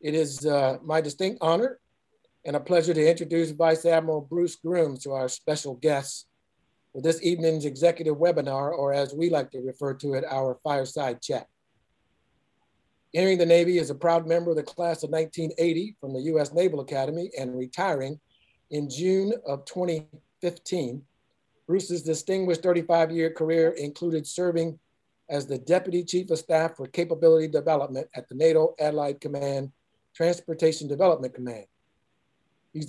It is my distinct honor and a pleasure to introduce Vice Admiral Bruce Grooms to our special guest for this evening's executive webinar, or as we like to refer to it, our fireside chat. Entering the Navy as a proud member of the class of 1980 from the U.S. Naval Academy and retiring in June of 2015, Bruce's distinguished 35-year career included serving as the Deputy Chief of Staff for Capability Development at the NATO Allied Command Transportation Development Command. He was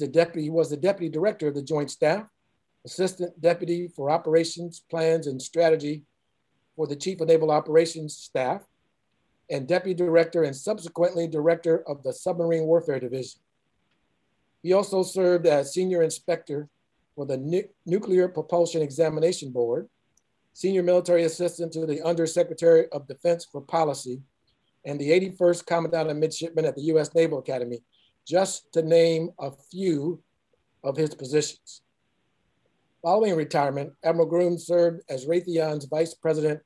the Deputy Director of the Joint Staff, Assistant Deputy for Operations, Plans, and Strategy for the Chief of Naval Operations Staff, and Deputy Director and subsequently Director of the Submarine Warfare Division. He also served as Senior Inspector for the Nuclear Propulsion Examination Board, Senior Military Assistant to the Undersecretary of Defense for Policy, and the 81st Commandant of Midshipmen at the U.S. Naval Academy, just to name a few of his positions. Following retirement, Admiral Groom served as Raytheon's Vice President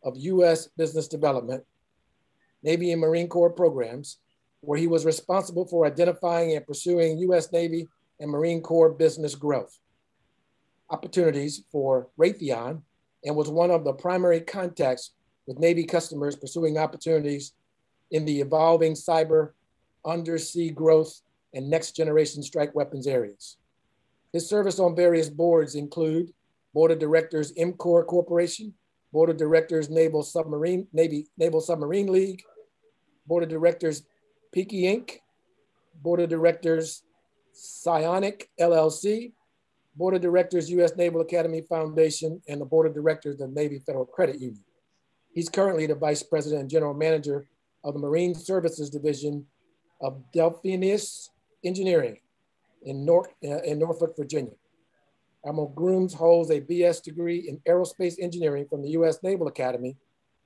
of U.S. Business Development, Navy and Marine Corps programs, where he was responsible for identifying and pursuing U.S. Navy and Marine Corps business growth opportunities for Raytheon, and was one of the primary contacts with Navy customers pursuing opportunities in the evolving cyber, undersea growth, and next generation strike weapons areas. His service on various boards include Board of Directors MCOR Corporation, Board of Directors Naval Submarine League, Board of Directors Peaky Inc., Board of Directors Psionic LLC, Board of Directors U.S. Naval Academy Foundation, and the Board of Directors of Navy Federal Credit Union. He's currently the Vice President and General Manager of the Marine Services Division of Delphinius Engineering in Norfolk, Virginia. Admiral Grooms holds a BS degree in Aerospace Engineering from the U.S. Naval Academy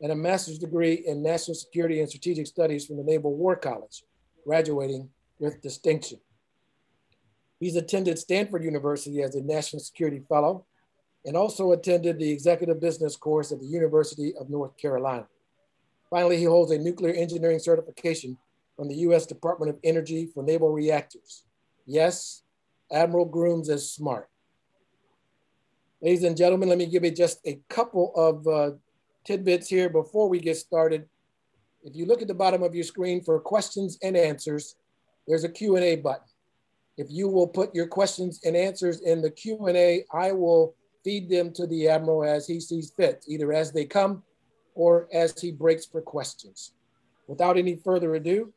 and a master's degree in National Security and Strategic Studies from the Naval War College, graduating with distinction. He's attended Stanford University as a National Security Fellow and also attended the Executive Business course at the University of North Carolina. Finally, he holds a nuclear engineering certification from the U.S. Department of Energy for naval reactors. Yes, Admiral Grooms is smart. Ladies and gentlemen, let me give you just a couple of tidbits here before we get started. If you look at the bottom of your screen for questions and answers, there's a Q&A button. If you will put your questions and answers in the Q&A, I will feed them to the Admiral as he sees fit, either as they come or as he breaks for questions. Without any further ado,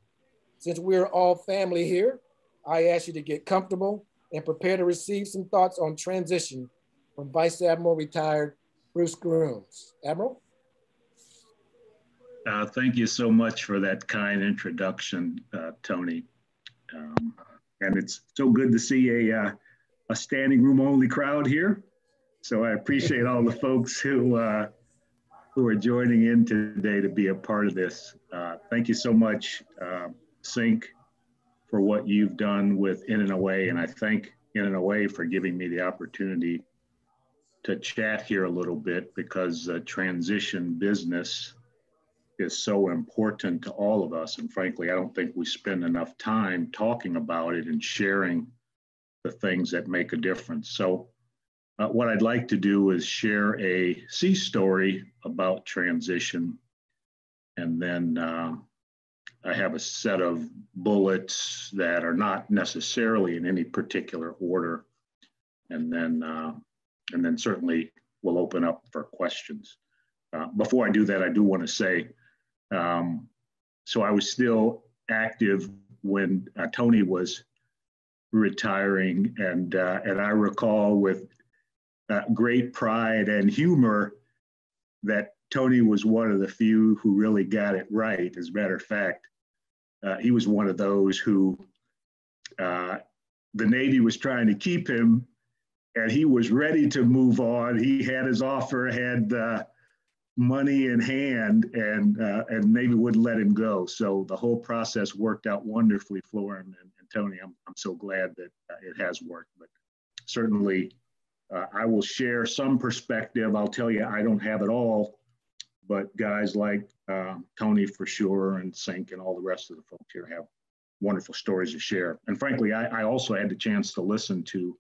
since we're all family here, I ask you to get comfortable and prepare to receive some thoughts on transition from Vice Admiral retired Bruce Grooms. Admiral? Thank you so much for that kind introduction, Tony. And it's so good to see a standing room only crowd here. So I appreciate all the folks who are joining in today to be a part of this. Thank you so much, Sync, for what you've done with In and Away, and I thank In and Away for giving me the opportunity to chat here a little bit, because transition business is so important to all of us. And frankly, I don't think we spend enough time talking about it and sharing the things that make a difference. So what I'd like to do is share a sea story about transition, and then I have a set of bullets that are not necessarily in any particular order, and then certainly we'll open up for questions. Before I do that, I do want to say, so I was still active when Tony was retiring, and I recall with great pride and humor that Tony was one of the few who really got it right. As a matter of fact, he was one of those who the Navy was trying to keep him, and he was ready to move on. He had his offer, had money in hand, and Navy wouldn't let him go. So the whole process worked out wonderfully for him. And Tony, I'm so glad that it has worked. But certainly, I will share some perspective. I'll tell you, I don't have it all, but guys like Tony for sure, and Sink and all the rest of the folks here have wonderful stories to share. And frankly, I also had the chance to listen to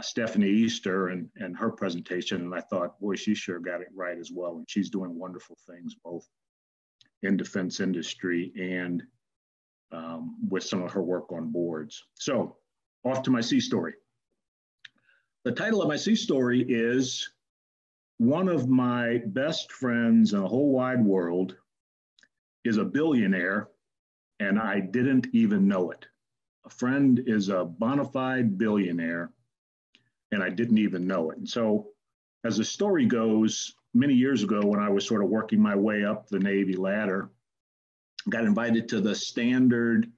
Stephanie Easter and her presentation, and I thought, boy, she sure got it right as well. And she's doing wonderful things both in defense industry and with some of her work on boards. So off to my sea story. The title of my sea story is one of my best friends in the whole wide world is a billionaire, and I didn't even know it. A friend is a bona fide billionaire, and I didn't even know it. And so, as the story goes, many years ago when I was sort of working my way up the Navy ladder, got invited to the standard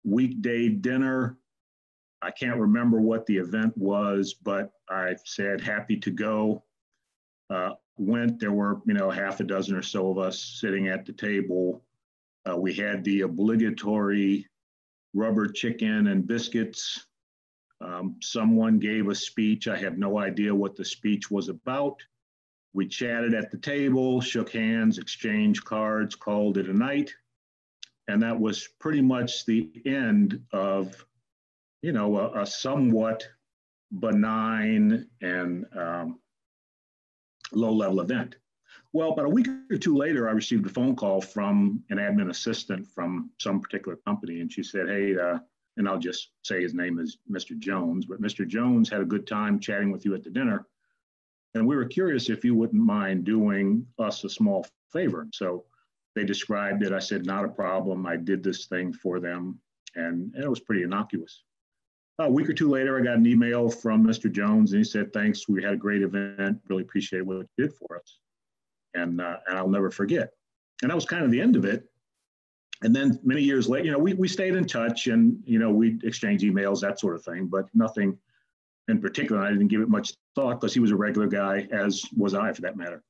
weekday dinner. I can't remember what the event was, but I said happy to go. Went, there were, half a dozen or so of us sitting at the table. We had the obligatory rubber chicken and biscuits. Someone gave a speech. I have no idea what the speech was about. We chatted at the table, shook hands, exchanged cards, called it a night. And that was pretty much the end of, a somewhat benign and low-level event. Well, about a week or two later, I received a phone call from an admin assistant from some particular company, and she said, hey, and I'll just say his name is Mr. Jones, but Mr. Jones had a good time chatting with you at the dinner, and we were curious if you wouldn't mind doing us a small favor. So they described it. I said, not a problem. I did this thing for them, and it was pretty innocuous. A week or two later, I got an email from Mr. Jones, and he said, thanks, we had a great event, really appreciate what you did for us. And I'll never forget. And that was kind of the end of it. And then many years later, we stayed in touch, and, we exchanged emails, that sort of thing, but nothing in particular. I didn't give it much thought because he was a regular guy, as was I, for that matter.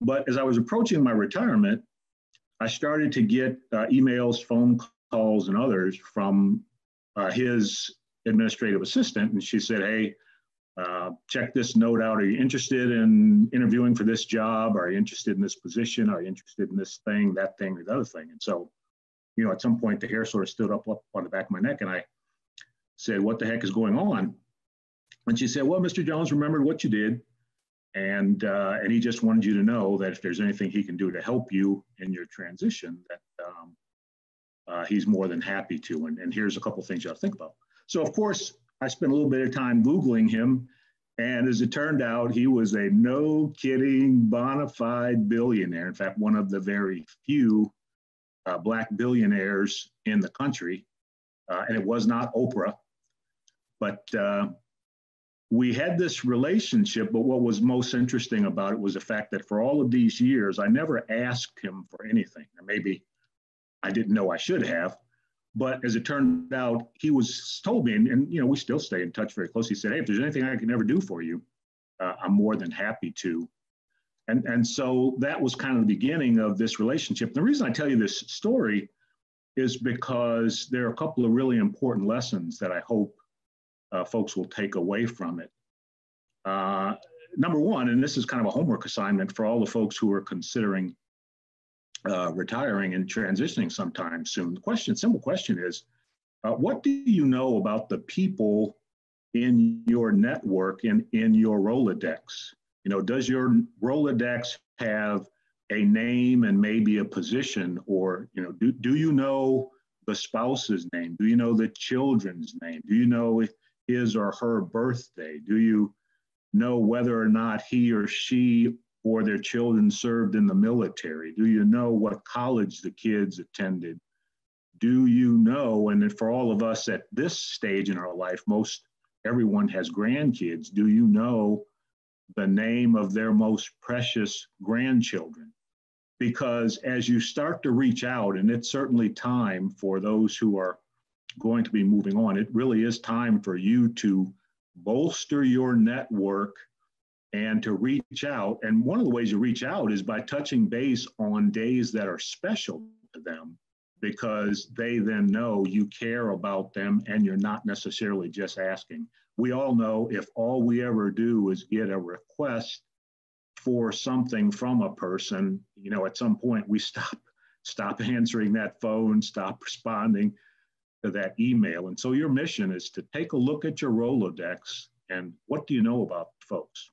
But as I was approaching my retirement, I started to get emails, phone calls, and others from his administrative assistant. And she said, hey, check this note out. Are you interested in interviewing for this job? Are you interested in this position? Are you interested in this thing, that thing, or the other thing? And so, at some point, the hair sort of stood up on the back of my neck, and I said, what the heck is going on? And she said, well, Mr. Jones remembered what you did, and he just wanted you to know that if there's anything he can do to help you in your transition, that he's more than happy to. And here's a couple of things you have to think about. So, of course, I spent a little bit of time Googling him, and as it turned out, he was a no-kidding, bona fide billionaire. In fact, one of the very few Black billionaires in the country, and it was not Oprah. But we had this relationship, but what was most interesting about it was the fact that for all of these years, I never asked him for anything. Or maybe I didn't know I should have. But as it turned out, he told me, and we still stay in touch very closely. He said, hey, if there's anything I can ever do for you, I'm more than happy to. And so that was kind of the beginning of this relationship. The reason I tell you this story is because there are a couple of really important lessons that I hope folks will take away from it. Number one, and this is kind of a homework assignment for all the folks who are considering retiring and transitioning sometime soon. The simple question is, what do you know about the people in your network and in your Rolodex? Does your Rolodex have a name and maybe a position, or, do you know the spouse's name? Do you know the children's name? Do you know his or her birthday? Do you know whether or not he or she or their children served in the military? Do you know what college the kids attended? Do you know, and for all of us at this stage in our life, everyone has grandkids. Do you know the name of their most precious grandchildren? Because as you start to reach out, and it's certainly time for those who are going to be moving on, it really is time for you to bolster your network and to reach out. And one of the ways you reach out is by touching base on days that are special to them, because they then know you care about them and you're not necessarily just asking. We all know if all we ever do is get a request for something from a person, at some point we stop answering that phone, stop responding. to that email. And so your mission is to take a look at your Rolodex and what do you know about folks?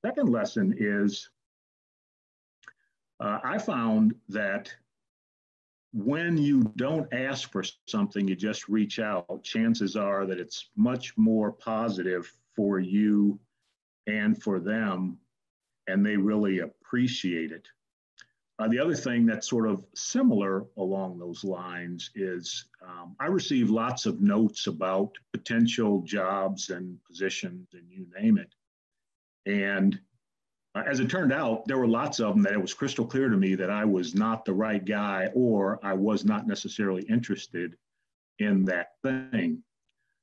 Second lesson is I found that when you don't ask for something, you just reach out, chances are that it's much more positive for you and for them, and they really appreciate it. The other thing that's sort of similar along those lines is I receive lots of notes about potential jobs and positions and you name it. And as it turned out, there were lots of them that it was crystal clear to me that I was not the right guy or I was not necessarily interested in that thing.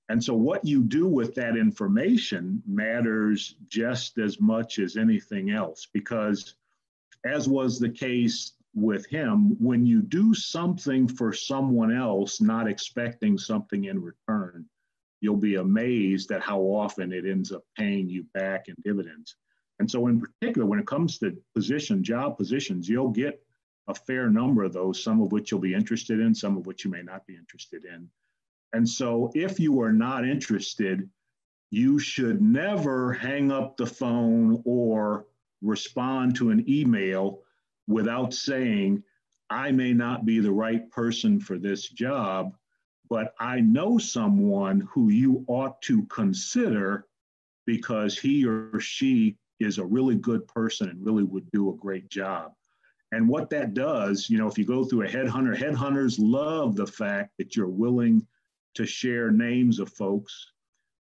And so what you do with that information matters just as much as anything else, because as was the case with him, when you do something for someone else, not expecting something in return, you'll be amazed at how often it ends up paying you back in dividends. And so in particular, when it comes to job positions, you'll get a fair number of those, some of which you'll be interested in, some of which you may not be interested in. And so if you are not interested, you should never hang up the phone or respond to an email without saying, I may not be the right person for this job, but I know someone who you ought to consider because he or she is a really good person and really would do a great job. And what that does, if you go through a headhunter, headhunters love the fact that you're willing to share names of folks.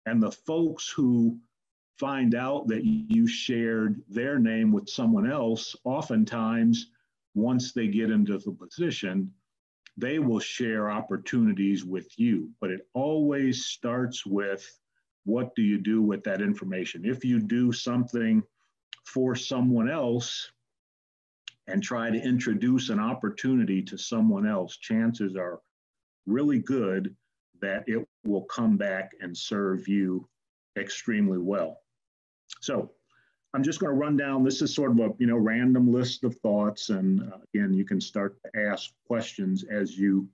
And the folks who find out that you shared their name with someone else, oftentimes, once they get into the position, they will share opportunities with you. But it always starts with, what do you do with that information? If you do something for someone else and try to introduce an opportunity to someone else, chances are really good that it will come back and serve you extremely well. So I'm just going to run down, this is sort of a random list of thoughts, and again, you can start to ask questions as you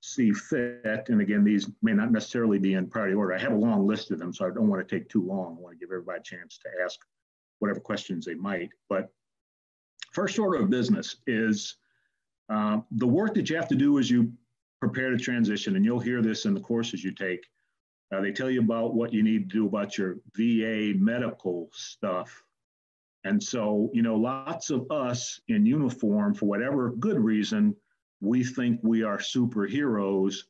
see fit. And again, these may not necessarily be in priority order. I have a long list of them, so I don't want to take too long. I want to give everybody a chance to ask whatever questions they might. But first order of business is the work that you have to do as you prepare to transition, and you'll hear this in the courses you take. They tell you about what you need to do about your VA medical stuff. And so, lots of us in uniform, for whatever good reason, we think we are superheroes,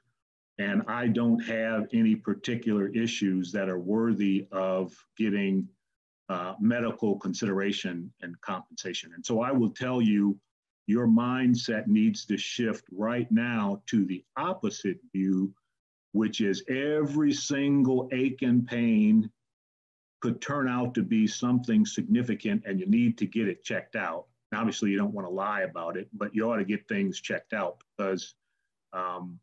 and I don't have any particular issues that are worthy of getting medical consideration and compensation. And so I will tell you, your mindset needs to shift right now to the opposite view, which is every single ache and pain could turn out to be something significant and you need to get it checked out. Now, obviously, you don't want to lie about it, but you ought to get things checked out because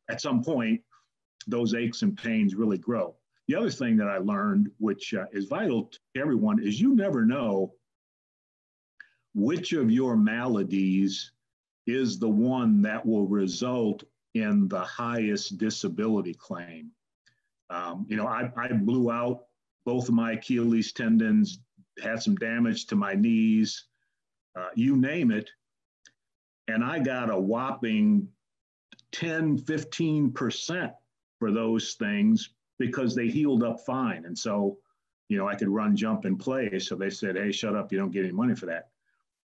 at some point, those aches and pains really grow. The other thing that I learned, which is vital to everyone, is you never know which of your maladies is the one that will result in the highest disability claim. I blew out both of my Achilles tendons, had some damage to my knees, you name it, and I got a whopping 10, 15% for those things because they healed up fine. And so, I could run, jump, and play. So they said, hey, shut up, you don't get any money for that.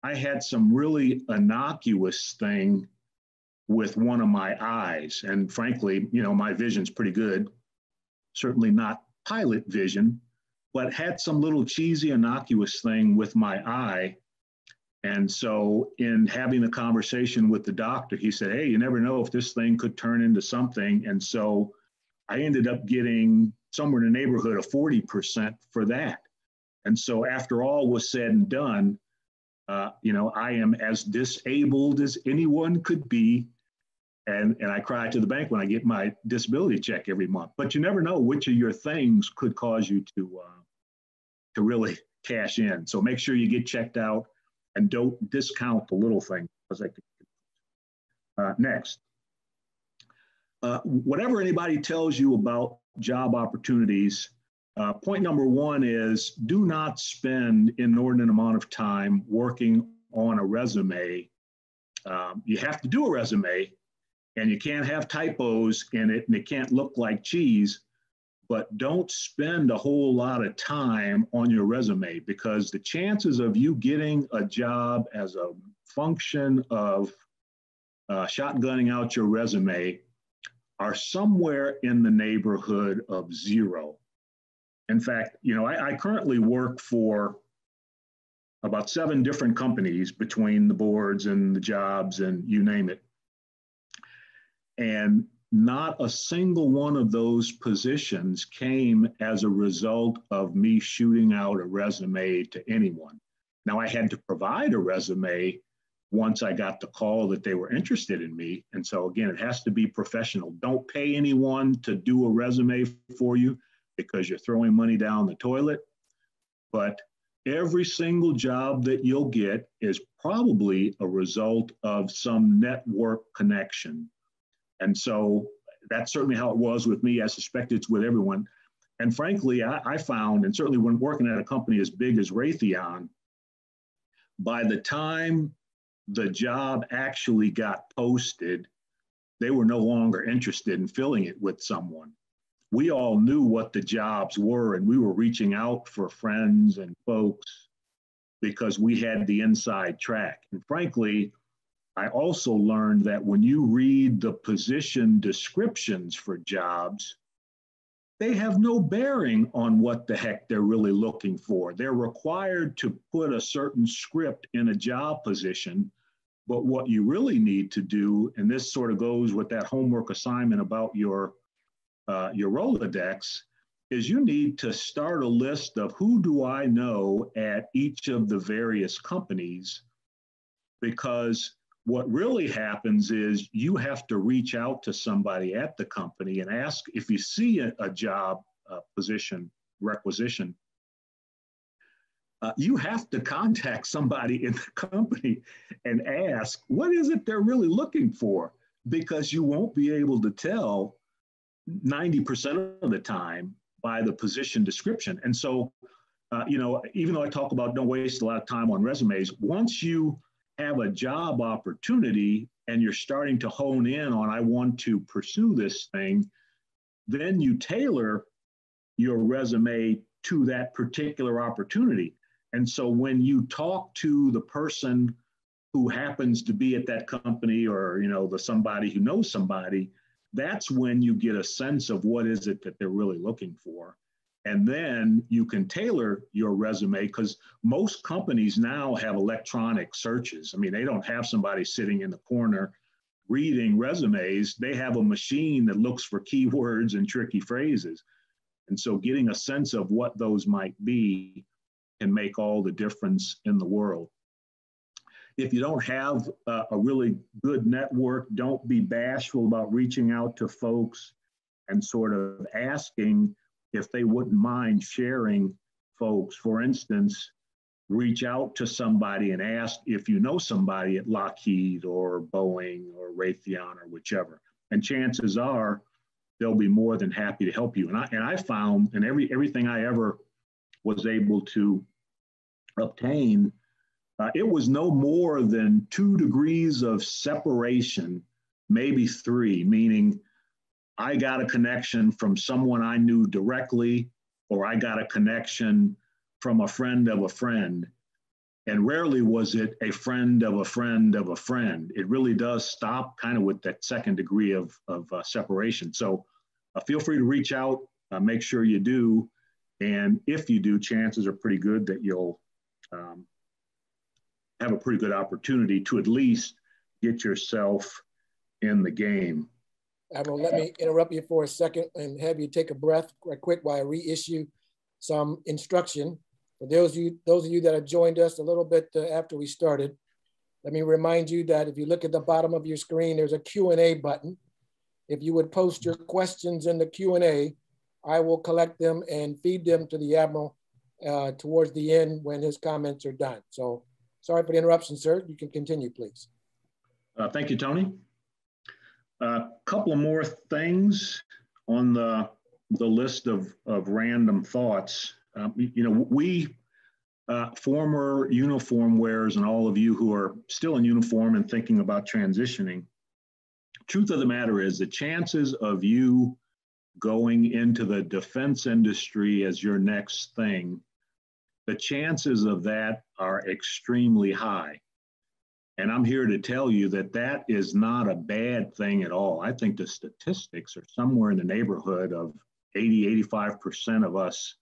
I had some really innocuous thing with one of my eyes. And frankly, my vision's pretty good, certainly not pilot vision, but had some little cheesy, innocuous thing with my eye. And so in having a conversation with the doctor, he said, hey, you never know if this thing could turn into something. And so I ended up getting somewhere in the neighborhood of 40% for that. And so after all was said and done, I am as disabled as anyone could be. And I cry to the bank when I get my disability check every month. But you never know which of your things could cause you to really cash in. So make sure you get checked out and don't discount the little thing. Next, whatever anybody tells you about job opportunities, point number one is do not spend inordinate amount of time working on a resume. You have to do a resume, and you can't have typos in it, and it can't look like cheese, but don't spend a whole lot of time on your resume, because the chances of you getting a job as a function of shotgunning out your resume are somewhere in the neighborhood of zero. In fact, you know, I currently work for about 7 different companies between the boards and the jobs and you name it. And not a single one of those positions came as a result of me shooting out a resume to anyone. Now, I had to provide a resume once I got the call that they were interested in me. And so again, it has to be professional. Don't pay anyone to do a resume for you because you're throwing money down the toilet. But every single job that you'll get is probably a result of some network connection. And so that's certainly how it was with me. I suspect it's with everyone. And frankly, I found, and certainly when working at a company as big as Raytheon, by the time the job actually got posted, they were no longer interested in filling it with someone. We all knew what the jobs were, and we were reaching out for friends and folks because we had the inside track. And frankly, I also learned that when you read the position descriptions for jobs, they have no bearing on what the heck they're really looking for. They're required to put a certain script in a job position, but what you really need to do, and this sort of goes with that homework assignment about your Rolodex, is you need to start a list of who do I know at each of the various companies, because what really happens is you have to reach out to somebody at the company and ask if you see a job position requisition. You have to contact somebody in the company and ask, what is it they're really looking for? Because you won't be able to tell 90% of the time by the position description. And so, you know, even though I talk about don't waste a lot of time on resumes, once you have a job opportunity and you're starting to hone in on, I want to pursue this thing, then you tailor your resume to that particular opportunity. And so when you talk to the person who happens to be at that company, or, you know, the somebody who knows somebody, that's when you get a sense of what is it that they're really looking for. And then you can tailor your resume, because most companies now have electronic searches. I mean, they don't have somebody sitting in the corner reading resumes. They have a machine that looks for keywords and tricky phrases. And so getting a sense of what those might be can make all the difference in the world. If you don't have a really good network, don't be bashful about reaching out to folks and sort of asking if they wouldn't mind sharing folks. For instance, reach out to somebody and ask if you know somebody at Lockheed or Boeing or Raytheon or whichever. And chances are they'll be more than happy to help you. And I found in everything I ever was able to obtain, it was no more than 2 degrees of separation, maybe 3, meaning I got a connection from someone I knew directly, or I got a connection from a friend of a friend. And rarely was it a friend of a friend of a friend. It really does stop kind of with that 2nd degree of separation. So feel free to reach out, make sure you do. And if you do, chances are pretty good that you'll have a pretty good opportunity to at least get yourself in the game. Admiral, let me interrupt you for a second and have you take a breath right quick while I reissue some instruction. For those of you that have joined us a little bit after we started, let me remind you that if you look at the bottom of your screen, there's a Q&A button. If you would post your questions in the Q&A, I will collect them and feed them to the Admiral towards the end when his comments are done. So sorry for the interruption, sir. You can continue, please. Thank you, Tony. A couple of more things on the list of random thoughts. We former uniform wearers and all of you who are still in uniform and thinking about transitioning, truth of the matter is the chances of you going into the defense industry as your next thing, the chances of that are extremely high. And I'm here to tell you that that is not a bad thing at all. I think the statistics are somewhere in the neighborhood of 85% of us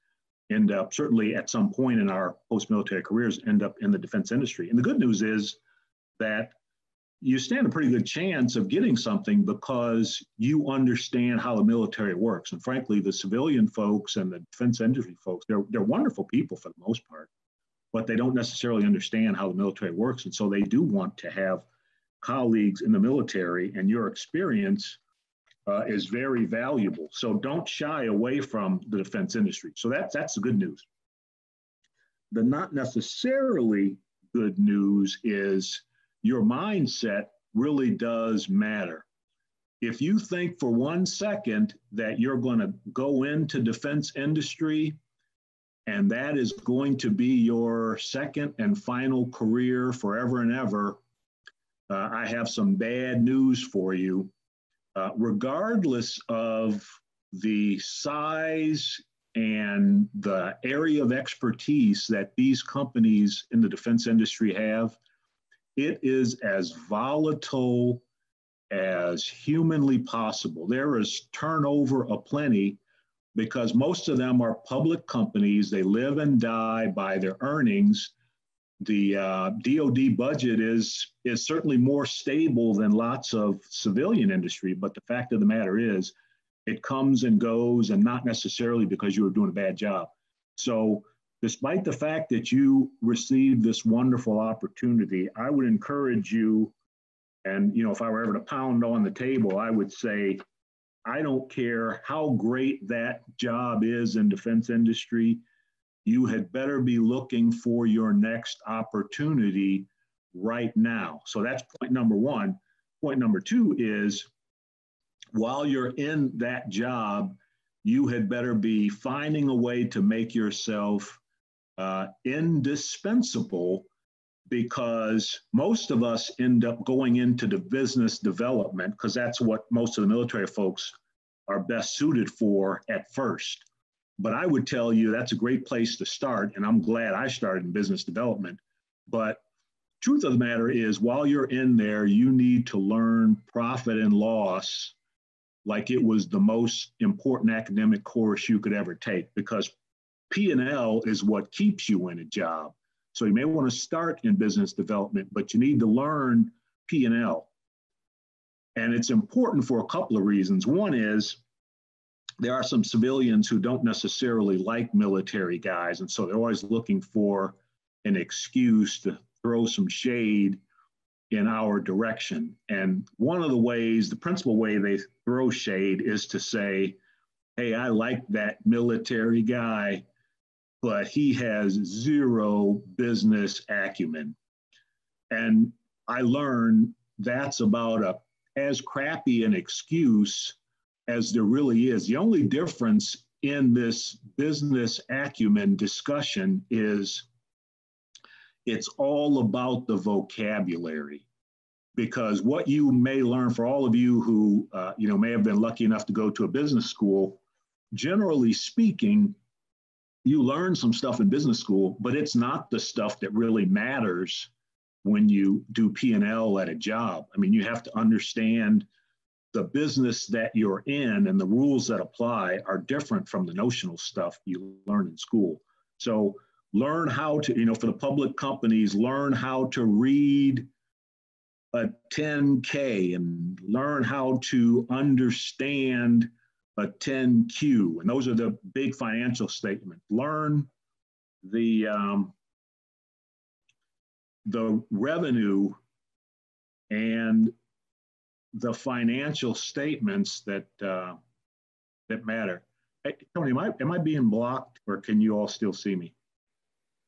end up, certainly at some point in our post-military careers, end up in the defense industry. And the good news is that you stand a pretty good chance of getting something because you understand how the military works. And frankly, the civilian folks and the defense industry folks, they're wonderful people for the most part, but they don't necessarily understand how the military works. And so they do want to have colleagues in the military, and your experience is very valuable. So don't shy away from the defense industry. So that's the good news. The not necessarily good news is your mindset really does matter. If you think for 1 second that you're going to go into defense industry and that is going to be your second and final career forever and ever, I have some bad news for you. Regardless of the size and the area of expertise that these companies in the defense industry have, it is as volatile as humanly possible. There is turnover aplenty because most of them are public companies. They live and die by their earnings. The DoD budget is certainly more stable than lots of civilian industry, but the fact of the matter is it comes and goes, and not necessarily because you were doing a bad job. So despite the fact that you received this wonderful opportunity, I would encourage you, and if I were ever to pound on the table, I would say, I don't care how great that job is in defense industry, you had better be looking for your next opportunity right now. So that's point number one. Point number two is, while you're in that job, you had better be finding a way to make yourself indispensable, because most of us end up going into the business development because that's what most of the military folks are best suited for at first. But I would tell you that's a great place to start, and I'm glad I started in business development. But truth of the matter is, while you're in there, you need to learn profit and loss like it was the most important academic course you could ever take, because P&L is what keeps you in a job. So you may want to start in business development, but you need to learn P&L. And it's important for a couple of reasons. One is, there are some civilians who don't necessarily like military guys, and so they're always looking for an excuse to throw some shade in our direction. And one of the ways, the principal way they throw shade is to say, hey, I like that military guy, but he has zero business acumen. And I learned that's about as crappy an excuse as there really is. The only difference in this business acumen discussion is it's all about the vocabulary. Because what you may learn, for all of you who may have been lucky enough to go to a business school, generally speaking, you learn some stuff in business school, but it's not the stuff that really matters when you do P&L at a job. I mean, you have to understand the business that you're in, and the rules that apply are different from the notional stuff you learn in school. So learn how to, for the public companies, learn how to read a 10K and learn how to understand a 10Q. And those are the big financial statements. Learn the revenue and the financial statements that matter. Hey, Tony, am I being blocked, or can you all still see me?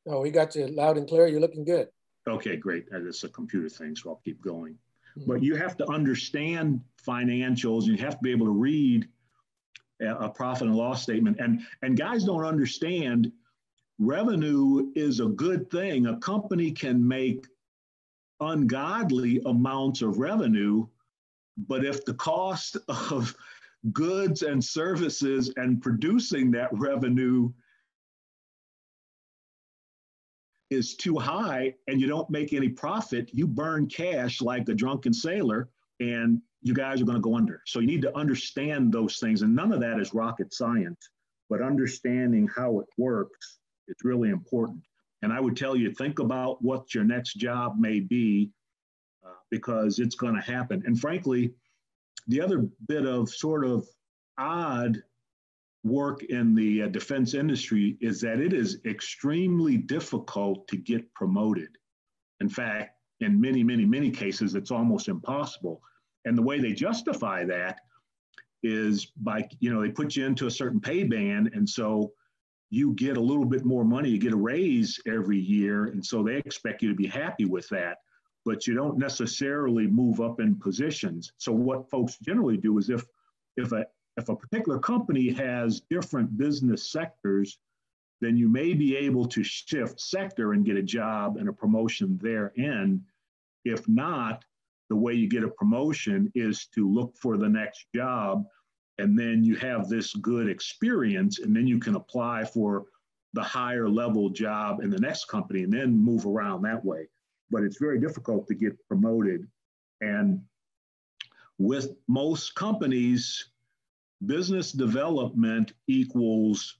No, we got you loud and clear. You're looking good. Okay, great. It's a computer thing, so I'll keep going. but you have to understand financials. You have to be able to read a profit and loss statement. And guys don't understand revenue is a good thing. A company can make ungodly amounts of revenue, but if the cost of goods and services and producing that revenue is too high and you don't make any profit, you burn cash like a drunken sailor and you guys are going to go under. So you need to understand those things. And none of that is rocket science, but understanding how it works is really important. And I would tell you, think about what your next job may be because it's going to happen. And frankly, the other bit of sort of odd work in the defense industry is that it is extremely difficult to get promoted. In fact, in many cases, it's almost impossible. And the way they justify that is by, they put you into a certain pay band. And so you get a little bit more money, you get a raise every year. And so they expect you to be happy with that, but you don't necessarily move up in positions. So what folks generally do is if a particular company has different business sectors, then you may be able to shift sector and get a job and a promotion therein. If not, the way you get a promotion is to look for the next job, and then you have this good experience, and then you can apply for the higher level job in the next company and then move around that way. But it's very difficult to get promoted. And with most companies, business development equals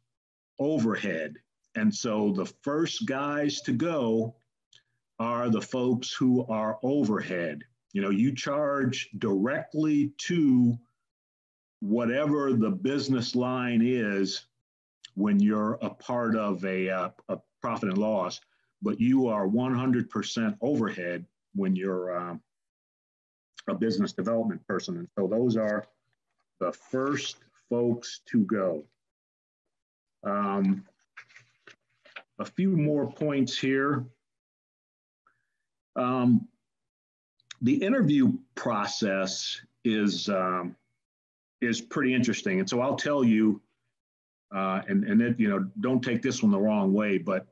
overhead. And so the first guys to go are the folks who are overhead. You charge directly to whatever the business line is when you're a part of a profit and loss, but you are 100% overhead when you're a business development person. And so those are the first folks to go. A few more points here. The interview process is pretty interesting. And so I'll tell you, and it, don't take this one the wrong way, but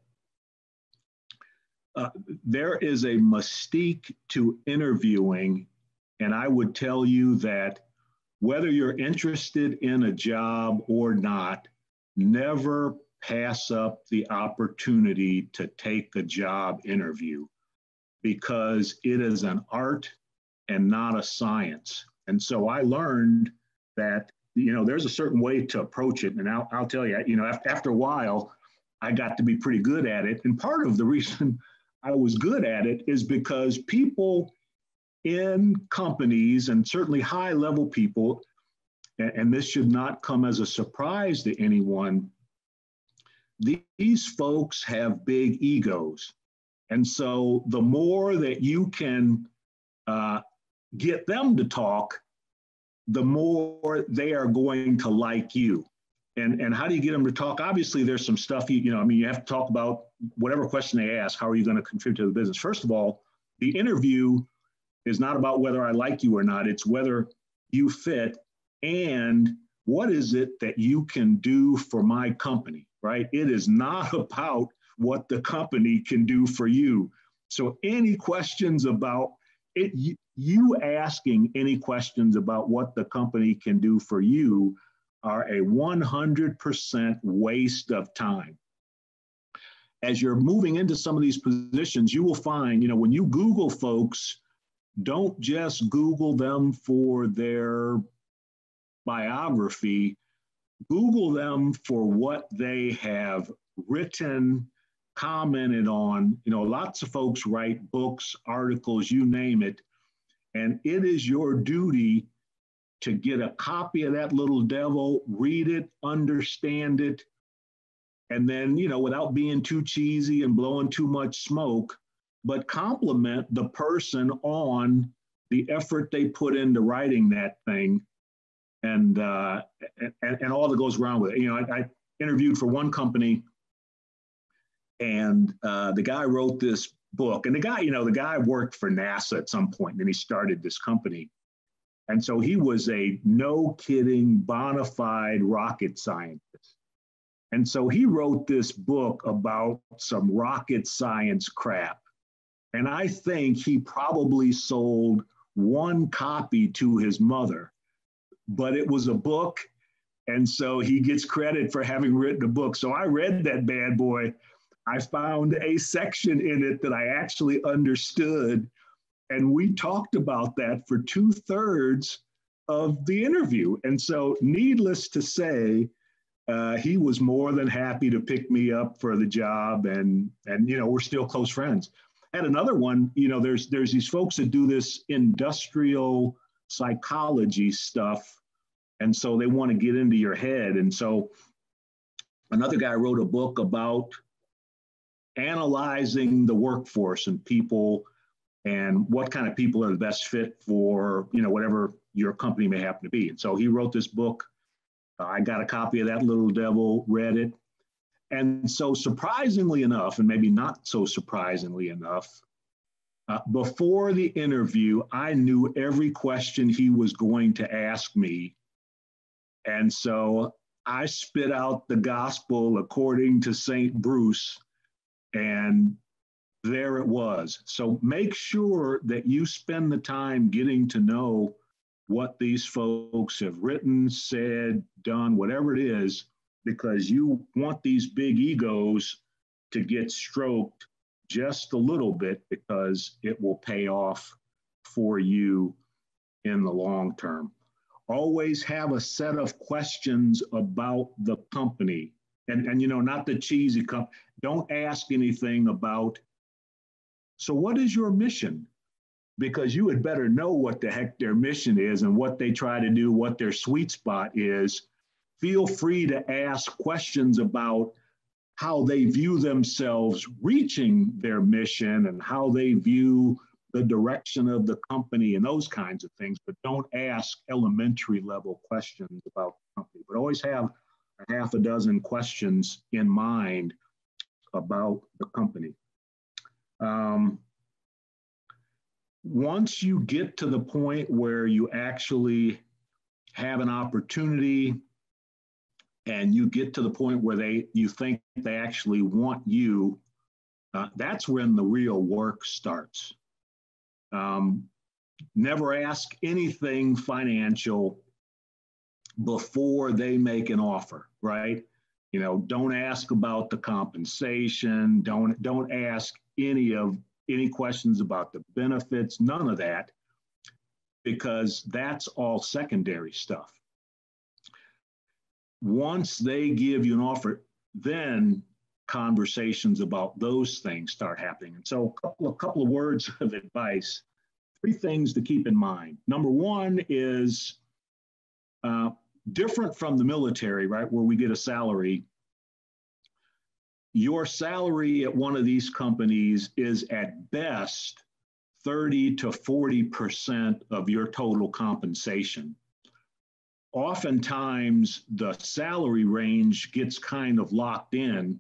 there is a mystique to interviewing. And I would tell you that whether you're interested in a job or not, never pass up the opportunity to take a job interview, because it is an art and not a science. And so I learned that, there's a certain way to approach it. And I'll tell you, after a while, I got to be pretty good at it. And part of the reason I was good at it is because people in companies, and certainly high level people, and this should not come as a surprise to anyone, these folks have big egos. And so the more that you can get them to talk, the more they are going to like you. And how do you get them to talk? Obviously, there's some stuff, you have to talk about whatever question they ask. How are you going to contribute to the business? First of all, the interview is not about whether I like you or not. It's whether you fit and what is it that you can do for my company, right? It is not about what the company can do for you. So any questions about it, you asking any questions about what the company can do for you are a 100% waste of time. As you're moving into some of these positions, you will find, when you Google folks, don't just Google them for their biography, Google them for what they have written, commented on. Lots of folks write books, articles, you name it. And it is your duty to get a copy of that little devil, read it, understand it, and then, without being too cheesy and blowing too much smoke, but compliment the person on the effort they put into writing that thing and all that goes around with it. I interviewed for one company, and the guy wrote this book. And the guy, the guy worked for NASA at some point, and then he started this company. And so he was a no kidding, bona fide rocket scientist. And so he wrote this book about some rocket science crap. And I think he probably sold one copy to his mother, but it was a book. And so he gets credit for having written a book. So I read that bad boy. I found a section in it that I actually understood. And we talked about that for 2/3 of the interview. And so needless to say, he was more than happy to pick me up for the job. And we're still close friends. And another one, there's these folks that do this industrial psychology stuff. And so they want to get into your head. And so another guy wrote a book about analyzing the workforce and people and what kind of people are the best fit for, whatever your company may happen to be. And so he wrote this book. I got a copy of that little devil, read it. And so surprisingly enough, and maybe not so surprisingly enough, before the interview, I knew every question he was going to ask me. And so I spit out the gospel according to St. Bruce, and there it was. So make sure that you spend the time getting to know what these folks have written, said, done, whatever it is, because you want these big egos to get stroked just a little bit, because it will pay off for you in the long term. Always have a set of questions about the company. And not the cheesy company. Don't ask anything about, so what is your mission? Because you had better know what the heck their mission is and what they try to do, what their sweet spot is. Feel free to ask questions about how they view themselves reaching their mission and how they view the direction of the company and those kinds of things, but don't ask elementary level questions about the company. But always have a half a dozen questions in mind about the company. Once you get to the point where you actually have an opportunity and you get to the point where you think they actually want you, that's when the real work starts. Never ask anything financial before they make an offer, right? Don't ask about the compensation. Don't ask any questions about the benefits, none of that, because that's all secondary stuff. Once they give you an offer, then conversations about those things start happening. And so a couple of words of advice, 3 things to keep in mind. Number one is different from the military, right, where we get a salary. Your salary at one of these companies is at best 30 to 40% of your total compensation. Oftentimes, the salary range gets kind of locked in,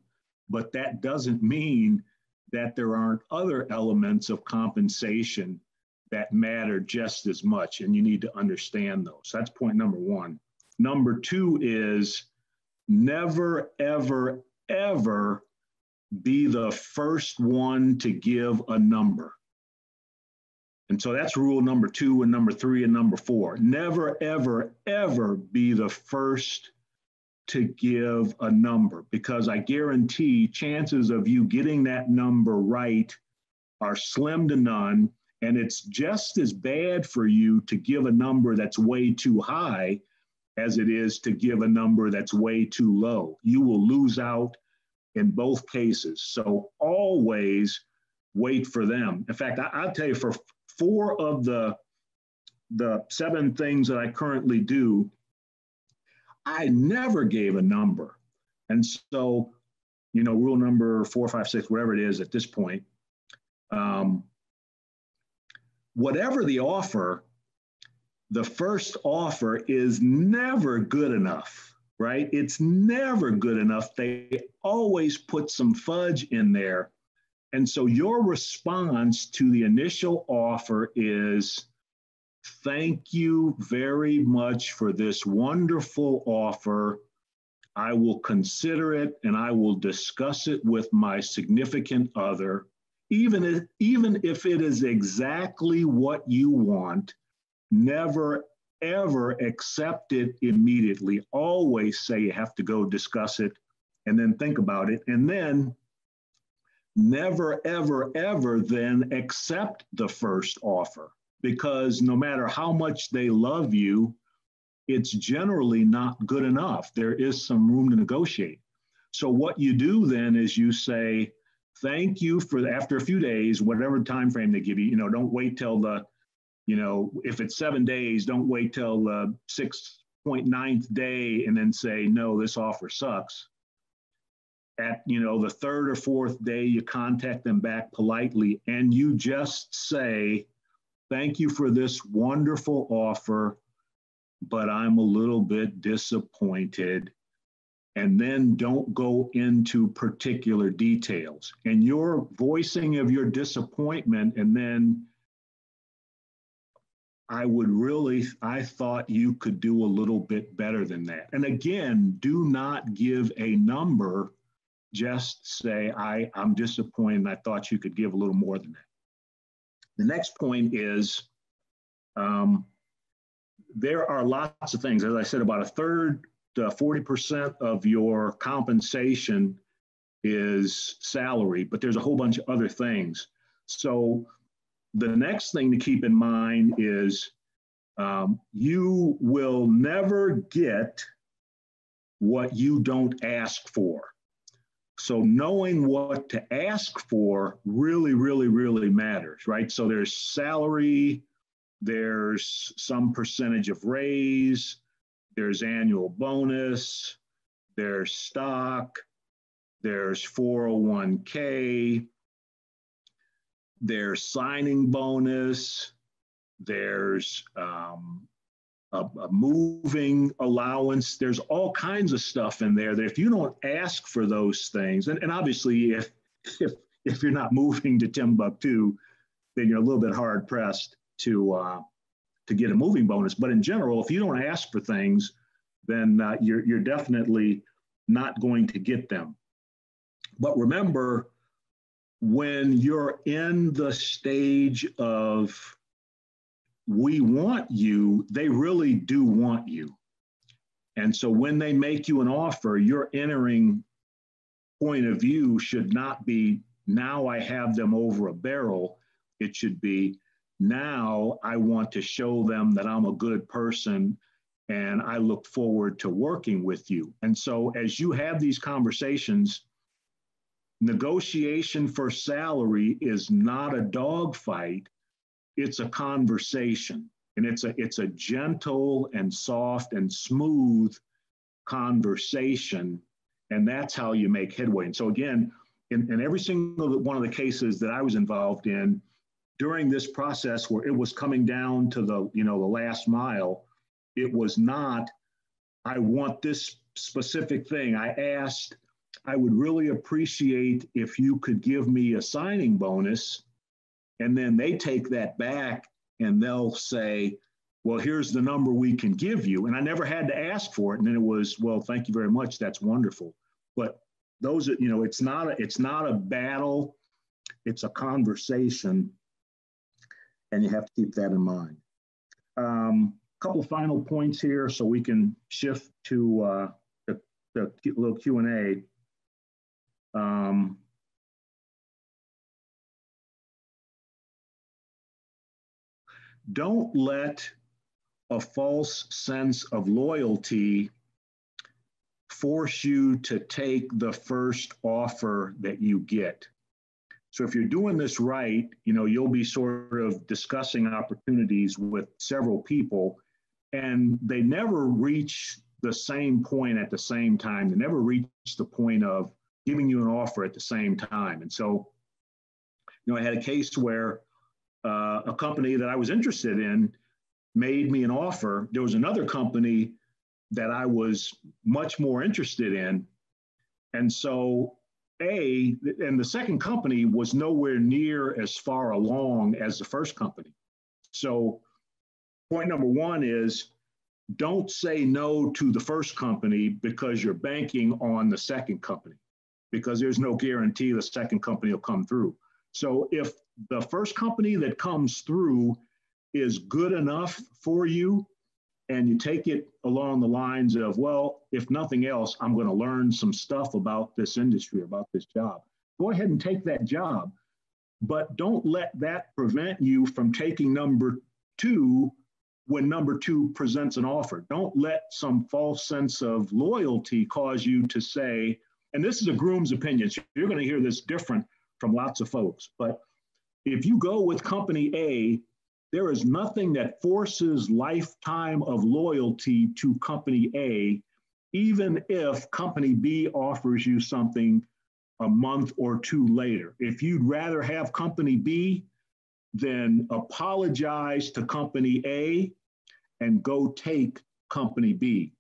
but that doesn't mean that there aren't other elements of compensation that matter just as much, and you need to understand those. That's point number one. Number 2 is never, ever, ever be the first one to give a number. And so that's rule number 2 and number 3 and number 4. Never, ever, ever be the first to give a number, because I guarantee chances of you getting that number right are slim to none. And it's just as bad for you to give a number that's way too high as it is to give a number that's way too low. You will lose out in both cases. So always wait for them. In fact, I'll tell you, for 4 of the 7 things that I currently do, I never gave a number. And so, rule number 4, 5, 6, whatever it is at this point, whatever the offer, the first offer is never good enough, right? It's never good enough. They always put some fudge in there And so your response to the initial offer is, thank you very much for this wonderful offer. I will consider it and I will discuss it with my significant other. Even if it is exactly what you want, never, ever accept it immediately. Always say you have to go discuss it and then think about it. And then never, ever, ever then accept the first offer, because no matter how much they love you, it's generally not good enough. There is some room to negotiate. So what you do then is you say, thank you for, after a few days, whatever time frame they give you, don't wait till the, if it's 7 days, don't wait till the 6.9th day and then say, no, this offer sucks. At, the third or fourth day, you contact them back politely and you just say, thank you for this wonderful offer, but I'm a little bit disappointed. And then don't go into particular details. And your voicing of your disappointment, and then I thought you could do a little bit better than that. And again, do not give a number. Just say, I'm disappointed and I thought you could give a little more than that. The next point is there are lots of things. As I said, about a third to 40% of your compensation is salary, but there's a whole bunch of other things. So the next thing to keep in mind is you will never get what you don't ask for. So knowing what to ask for really, really, really matters, right? So there's salary, there's some percentage of raise, there's annual bonus, there's stock, there's 401k, there's signing bonus, there's a moving allowance. There's all kinds of stuff in there that if you don't ask for those things, and obviously if you're not moving to Timbuktu, then you're a little bit hard pressed to get a moving bonus. But in general, if you don't ask for things, then you're definitely not going to get them. But remember, when you're in the stage of we want you, they really do want you. And so when they make you an offer, your entering point of view should not be, now I have them over a barrel. It should be, now I want to show them that I'm a good person and I look forward to working with you. And so as you have these conversations, negotiation for salary is not a dogfight. It's a conversation, and it's a gentle and soft and smooth conversation, and that's how you make headway. And so again, in every single one of the cases that I was involved in during this process where it was coming down to the last mile, it was not, I want this specific thing. I asked, I would really appreciate if you could give me a signing bonus. And then they take that back and they'll say, well, here's the number we can give you. And I never had to ask for it. And then it was, well, thank you very much. That's wonderful. But those are, it's not a battle. It's a conversation. And you have to keep that in mind. Couple of final points here so we can shift to the little Q&A. Don't let a false sense of loyalty force you to take the first offer that you get. So if you're doing this right, you'll be sort of discussing opportunities with several people, and they never reach the same point at the same time. They never reach the point of giving you an offer at the same time. And so, I had a case where a company that I was interested in made me an offer. There was another company that I was much more interested in. And so and the second company was nowhere near as far along as the first company. So point number one is don't say no to the first company because you're banking on the second company, because there's no guarantee the second company will come through. So if the first company that comes through is good enough for you, and you take it along the lines of, well, if nothing else, I'm going to learn some stuff about this industry, about this job. Go ahead and take that job, but don't let that prevent you from taking number two when number two presents an offer. Don't let some false sense of loyalty cause you to say, and this is a groom's opinion, so you're going to hear this different from lots of folks, but if you go with company A, there is nothing that forces lifetime of loyalty to company A, even if company B offers you something a month or two later. If you'd rather have company B, then apologize to company A and go take company B.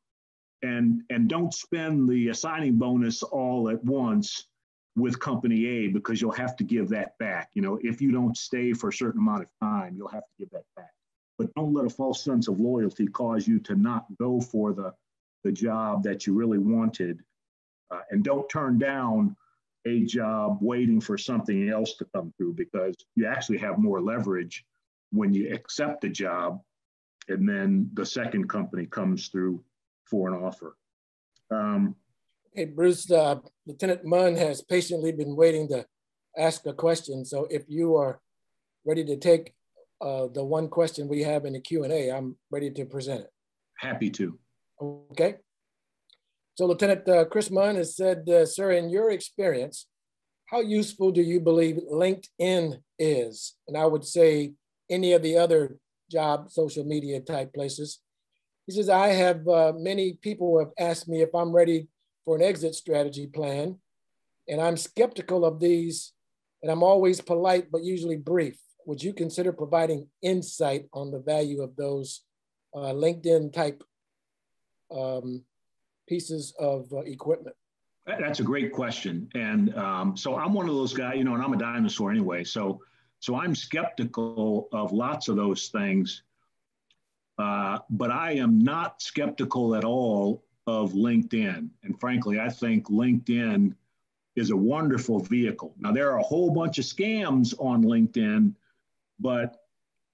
And don't spend the signing bonus all at once with company A, because you'll have to give that back. You know, if you don't stay for a certain amount of time, you'll have to give that back. But don't let a false sense of loyalty cause you to not go for the job that you really wanted. And don't turn down a job waiting for something else to come through, because you actually have more leverage when you accept a job and then the second company comes through for an offer. Hey, Bruce, Lieutenant Munn has patiently been waiting to ask a question. So if you are ready to take the one question we have in the Q&A, I'm ready to present it. Happy to. Okay. So Lieutenant Chris Munn has said, sir, in your experience, how useful do you believe LinkedIn is? And I would say any of the other job social media type places. He says, I have many people have asked me if I'm ready for an exit strategy plan, and I'm skeptical of these, and I'm always polite, but usually brief. Would you consider providing insight on the value of those LinkedIn type pieces of equipment? That's a great question. And so I'm one of those guys, you know, and I'm a dinosaur anyway. So I'm skeptical of lots of those things, but I am not skeptical at all of LinkedIn. And frankly, I think LinkedIn is a wonderful vehicle. Now, there are a whole bunch of scams on LinkedIn, but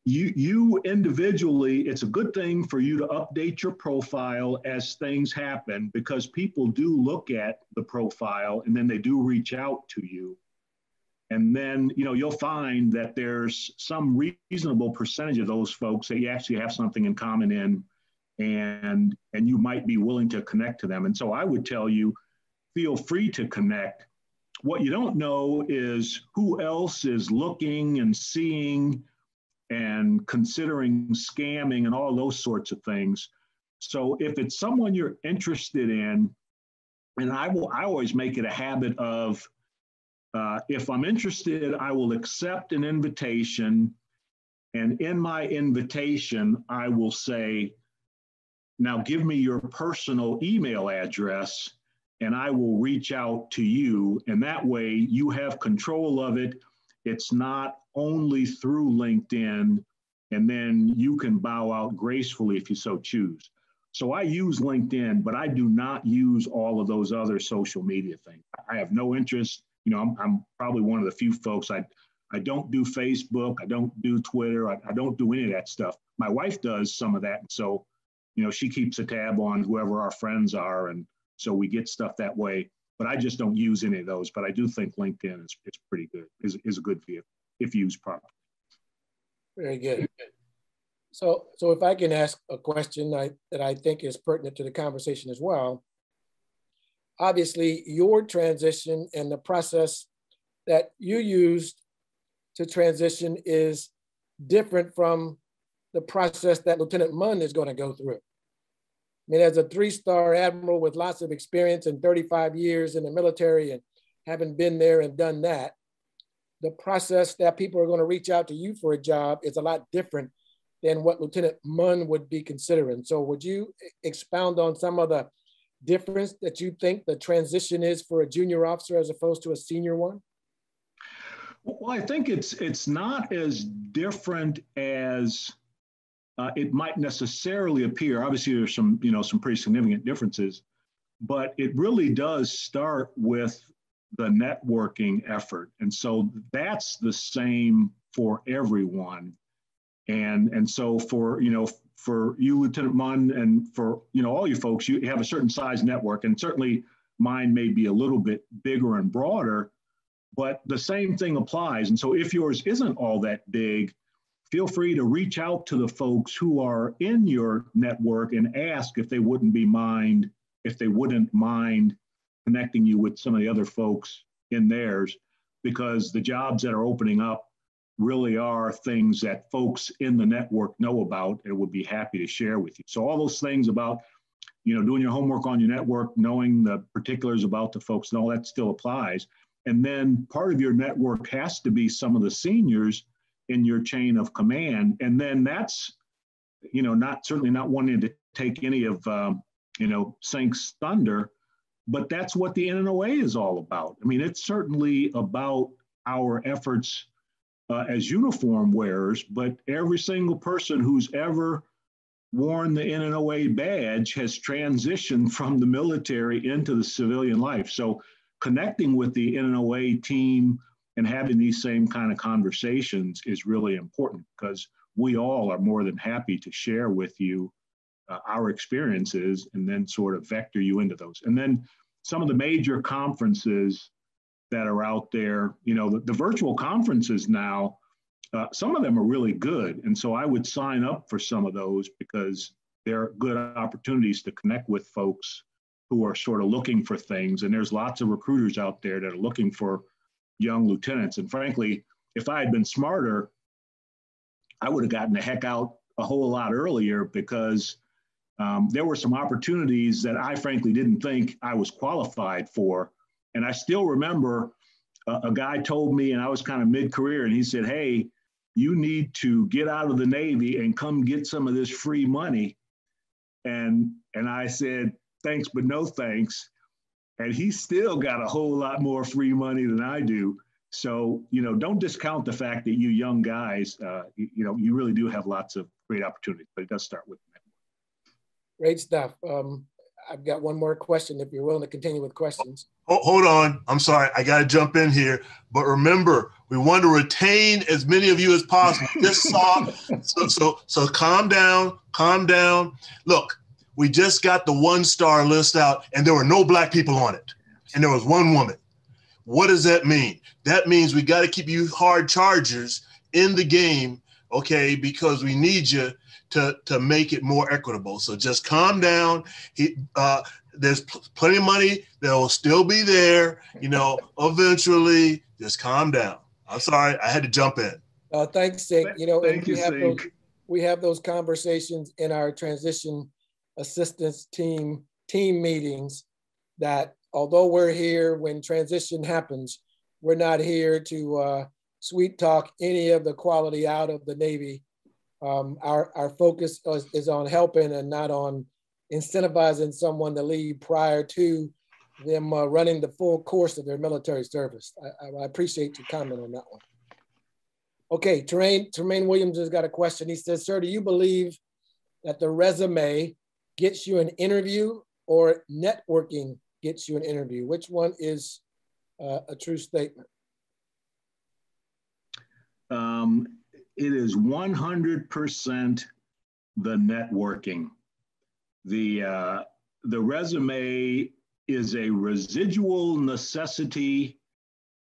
you individually, it's a good thing for you to update your profile as things happen, because people do look at the profile and then they do reach out to you. And then, you know, you'll find that there's some reasonable percentage of those folks that you actually have something in common in, and you might be willing to connect to them. And so I would tell you, feel free to connect. What you don't know is who else is looking and seeing and considering scamming and all those sorts of things. So if it's someone you're interested in, and I always make it a habit of, if I'm interested, I will accept an invitation. And in my invitation, I will say, now give me your personal email address and I will reach out to you. And that way you have control of it. It's not only through LinkedIn, and then you can bow out gracefully if you so choose. So I use LinkedIn, but I do not use all of those other social media things. I have no interest. You know, I'm probably one of the few folks. I don't do Facebook. I don't do Twitter. I don't do any of that stuff. My wife does some of that. And so, you know, she keeps a tab on whoever our friends are. And so we get stuff that way. But I just don't use any of those. But I do think LinkedIn is pretty good, is a good vehicle if used properly. Very good. So if I can ask a question that I think is pertinent to the conversation as well. Obviously, your transition and the process that you used to transition is different from the process that Lieutenant Munn is going to go through. I mean, as a 3-star admiral with lots of experience and 35 years in the military and having been there and done that, the process that people are going to reach out to you for a job is a lot different than what Lieutenant Munn would be considering. So would you expound on some of the difference that you think the transition is for a junior officer as opposed to a senior one? Well, I think it's not as different as it might necessarily appear. Obviously, there's some pretty significant differences, but it really does start with the networking effort, and so that's the same for everyone. And so for you, Lieutenant Munn, and for all you folks, you have a certain size network, and certainly mine may be a little bit bigger and broader, but the same thing applies. And so if yours isn't all that big, feel free to reach out to the folks who are in your network and ask if they wouldn't mind connecting you with some of the other folks in theirs, because the jobs that are opening up really are things that folks in the network know about and would be happy to share with you. So all those things about, doing your homework on your network, knowing the particulars about the folks and all that still applies. And then part of your network has to be some of the seniors in your chain of command. And then that's, certainly not wanting to take any of, Sync's thunder, but that's what the NNOA is all about. I mean, it's certainly about our efforts as uniform wearers, but every single person who's ever worn the NNOA badge has transitioned from the military into the civilian life. So connecting with the NNOA team and having these same kind of conversations is really important, because we all are more than happy to share with you our experiences and then sort of vector you into those. And then some of the major conferences that are out there, the virtual conferences now, some of them are really good. And so I would sign up for some of those, because they're good opportunities to connect with folks who are sort of looking for things. And there's lots of recruiters out there that are looking for young lieutenants. And frankly, if I had been smarter, I would have gotten the heck out a whole lot earlier, because there were some opportunities that I frankly didn't think I was qualified for. And I still remember a guy told me, and I was kind of mid-career, and he said, "Hey, you need to get out of the Navy and come get some of this free money." And I said, "Thanks, but no thanks." And he still got a whole lot more free money than I do. So, don't discount the fact that you young guys, you really do have lots of great opportunities, but it does start with that. Great stuff. I've got one more question if you're willing to continue with questions. Hold on. I'm sorry. I got to jump in here. But remember, we want to retain as many of you as possible. So calm down. Calm down. Look, we just got the 1-star list out, and there were no Black people on it. And there was one woman. What does that mean? That means we got to keep you hard chargers in the game, okay, because we need you to make it more equitable. So just calm down. There's plenty of money that will still be there, eventually. Just calm down. I'm sorry, I had to jump in. Thanks, Sink. Thank you, we have those conversations in our transition assistance team meetings, that although we're here when transition happens, we're not here to sweet talk any of the quality out of the Navy. Our focus is on helping and not on incentivizing someone to leave prior to them running the full course of their military service. I appreciate your comment on that one. Okay, Tremaine Williams has got a question. He says, "Sir, do you believe that the resume gets you an interview or networking gets you an interview? Which one is a true statement?" It is 100% the networking. The resume is a residual necessity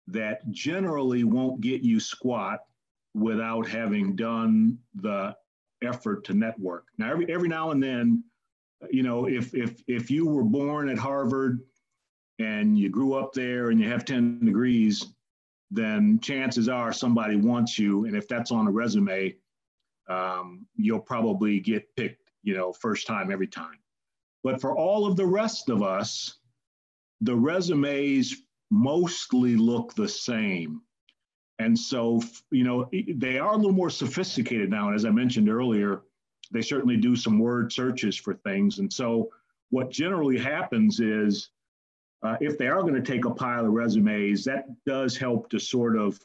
that generally won't get you squat without having done the effort to network. Now, every now and then, if you were born at Harvard and you grew up there and you have 10 degrees, then chances are somebody wants you. And if that's on a resume, you'll probably get picked, first time, every time. But for all of the rest of us, the resumes mostly look the same. And so, they are a little more sophisticated now. And as I mentioned earlier, they certainly do some word searches for things. And so what generally happens is if they are going to take a pile of resumes, that does help to sort of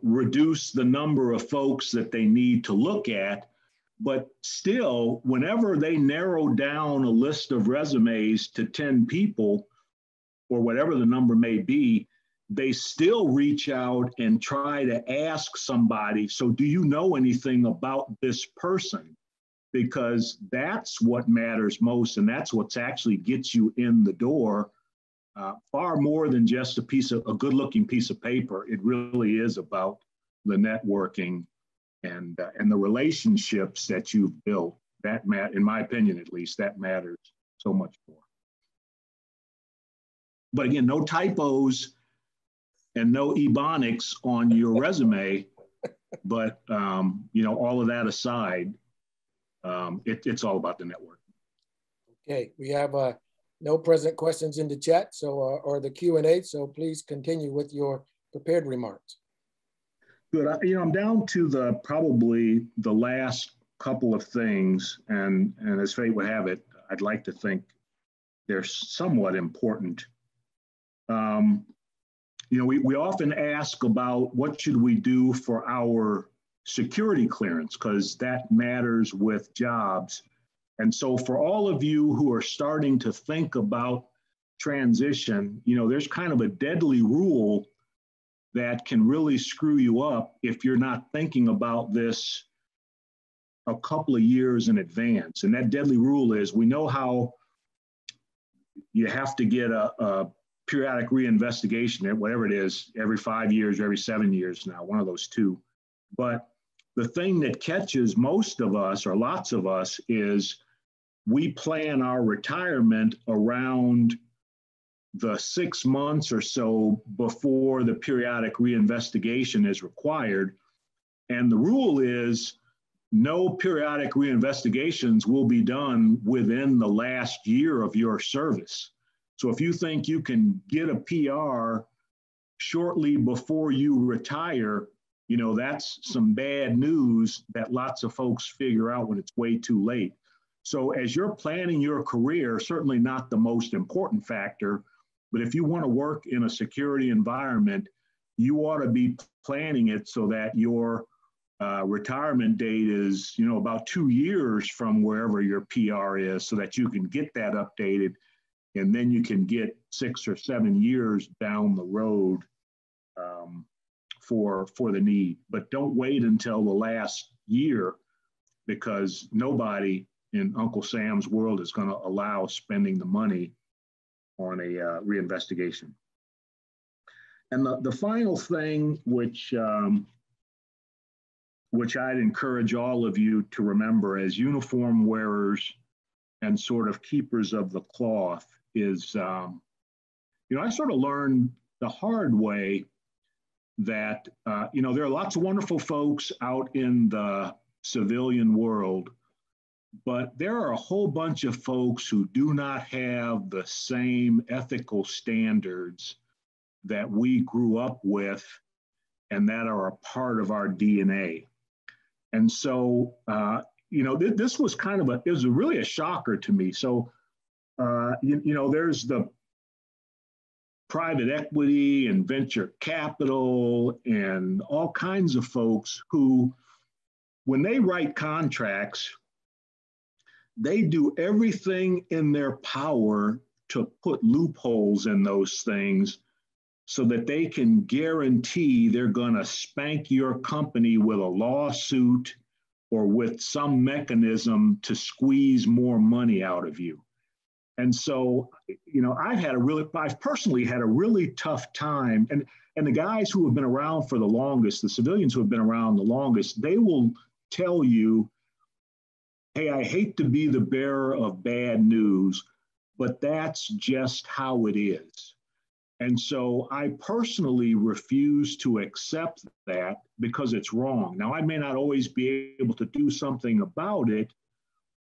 reduce the number of folks that they need to look at. But still, whenever they narrow down a list of resumes to 10 people or whatever the number may be, they still reach out and try to ask somebody, so do you know anything about this person? Because that's what matters most, and that's what's actually gets you in the door. Far more than just a good-looking piece of paper. It really is about the networking and the relationships that you've built. That in my opinion, at least, that matters so much more. But again, no typos and no ebonics on your resume. But all of that aside, it's all about the network. Okay, we have no present questions in the chat, so or the Q&A. So please continue with your prepared remarks. Good. I'm down to probably the last couple of things, and as fate would have it, I'd like to think they're somewhat important. We often ask about what should we do for our security clearance, because that matters with jobs. And so for all of you who are starting to think about transition, there's kind of a deadly rule that can really screw you up if you're not thinking about this a couple of years in advance. And that deadly rule is, we know how you have to get a periodic reinvestigation, whatever it is, every 5 years or every 7 years now, one of those two. But the thing that catches most of us, or lots of us, is we plan our retirement around the 6 months or so before the periodic reinvestigation is required. And the rule is no periodic reinvestigations will be done within the last year of your service. So if you think you can get a PR shortly before you retire, that's some bad news that lots of folks figure out when it's way too late. So as you're planning your career, certainly not the most important factor, but if you want to work in a security environment, you ought to be planning it so that your retirement date is, about 2 years from wherever your PR is, so that you can get that updated, and then you can get 6 or 7 years down the road for the need. But don't wait until the last year, because nobody in Uncle Sam's world is going to allow spending the money on a reinvestigation. And the final thing, which I'd encourage all of you to remember as uniform wearers and sort of keepers of the cloth, is, I sort of learned the hard way that, there are lots of wonderful folks out in the civilian world, but there are a whole bunch of folks who do not have the same ethical standards that we grew up with and that are a part of our DNA. And so, this was it was really a shocker to me. So, there's the private equity and venture capital and all kinds of folks who, when they write contracts, they do everything in their power to put loopholes in those things so that they can guarantee they're going to spank your company with a lawsuit or with some mechanism to squeeze more money out of you. And so, I've personally had a really tough time. And the guys who have been around for the longest, the civilians who have been around the longest, they will tell you, hey, I hate to be the bearer of bad news, but that's just how it is. And so I personally refuse to accept that because it's wrong. Now, I may not always be able to do something about it,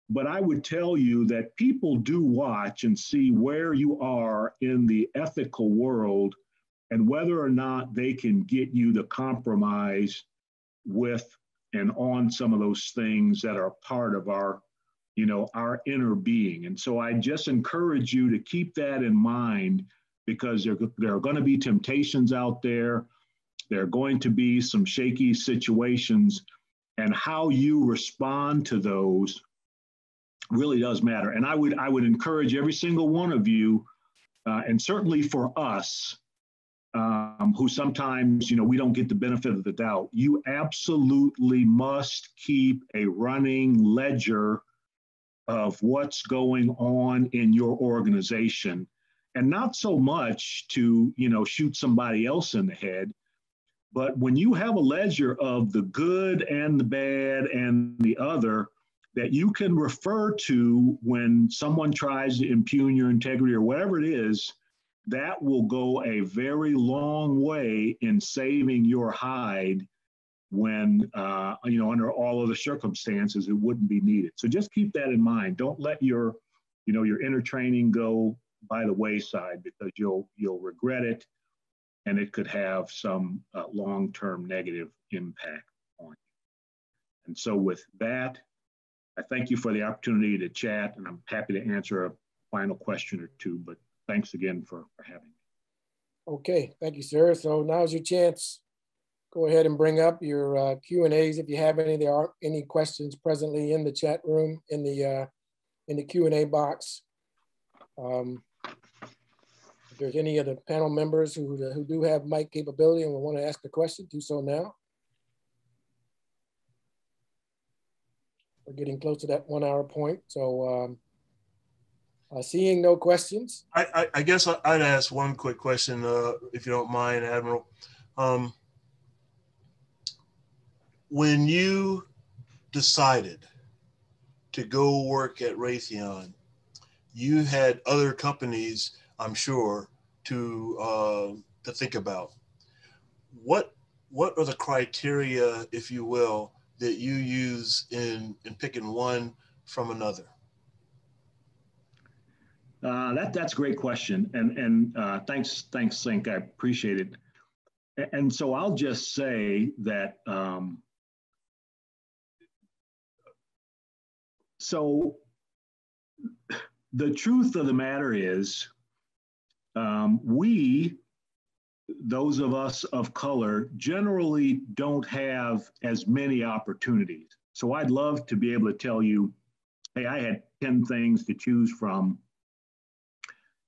but I would tell you that people do watch and see where you are in the ethical world and whether or not they can get you to compromise with and on some of those things that are part of our our inner being. And so I just encourage you to keep that in mind, because there are going to be temptations out there. There are going to be some shaky situations, and how you respond to those really does matter. And I would encourage every single one of you, and certainly for us, who sometimes, we don't get the benefit of the doubt, you absolutely must keep a running ledger of what's going on in your organization, and not so much to, shoot somebody else in the head, but when you have a ledger of the good and the bad and the other that you can refer to when someone tries to impugn your integrity or whatever it is, that will go a very long way in saving your hide when, under all of the circumstances, it wouldn't be needed. So just keep that in mind. Don't let your inner training go by the wayside, because you'll regret it, and it could have some long-term negative impact on you. And so with that, I thank you for the opportunity to chat, and I'm happy to answer a final question or two, but thanks again for having me. Okay, thank you, sir. So now's your chance. Go ahead and bring up your Q&As if you have any. There aren't any questions presently in the chat room, in the Q&A box. If there's any of the panel members who do have mic capability and will want to ask a question, do so now. We're getting close to that 1 hour point. So seeing no questions. I guess I'd ask one quick question, if you don't mind, Admiral. When you decided to go work at Raytheon, you had other companies, I'm sure, to think about. What are the criteria, if you will, that you use in picking one from another? That's a great question, and thanks, Sink. I appreciate it. And so I'll just say that. So the truth of the matter is, we, those of us of color, generally don't have as many opportunities. So I'd love to be able to tell you, hey, I had 10 things to choose from,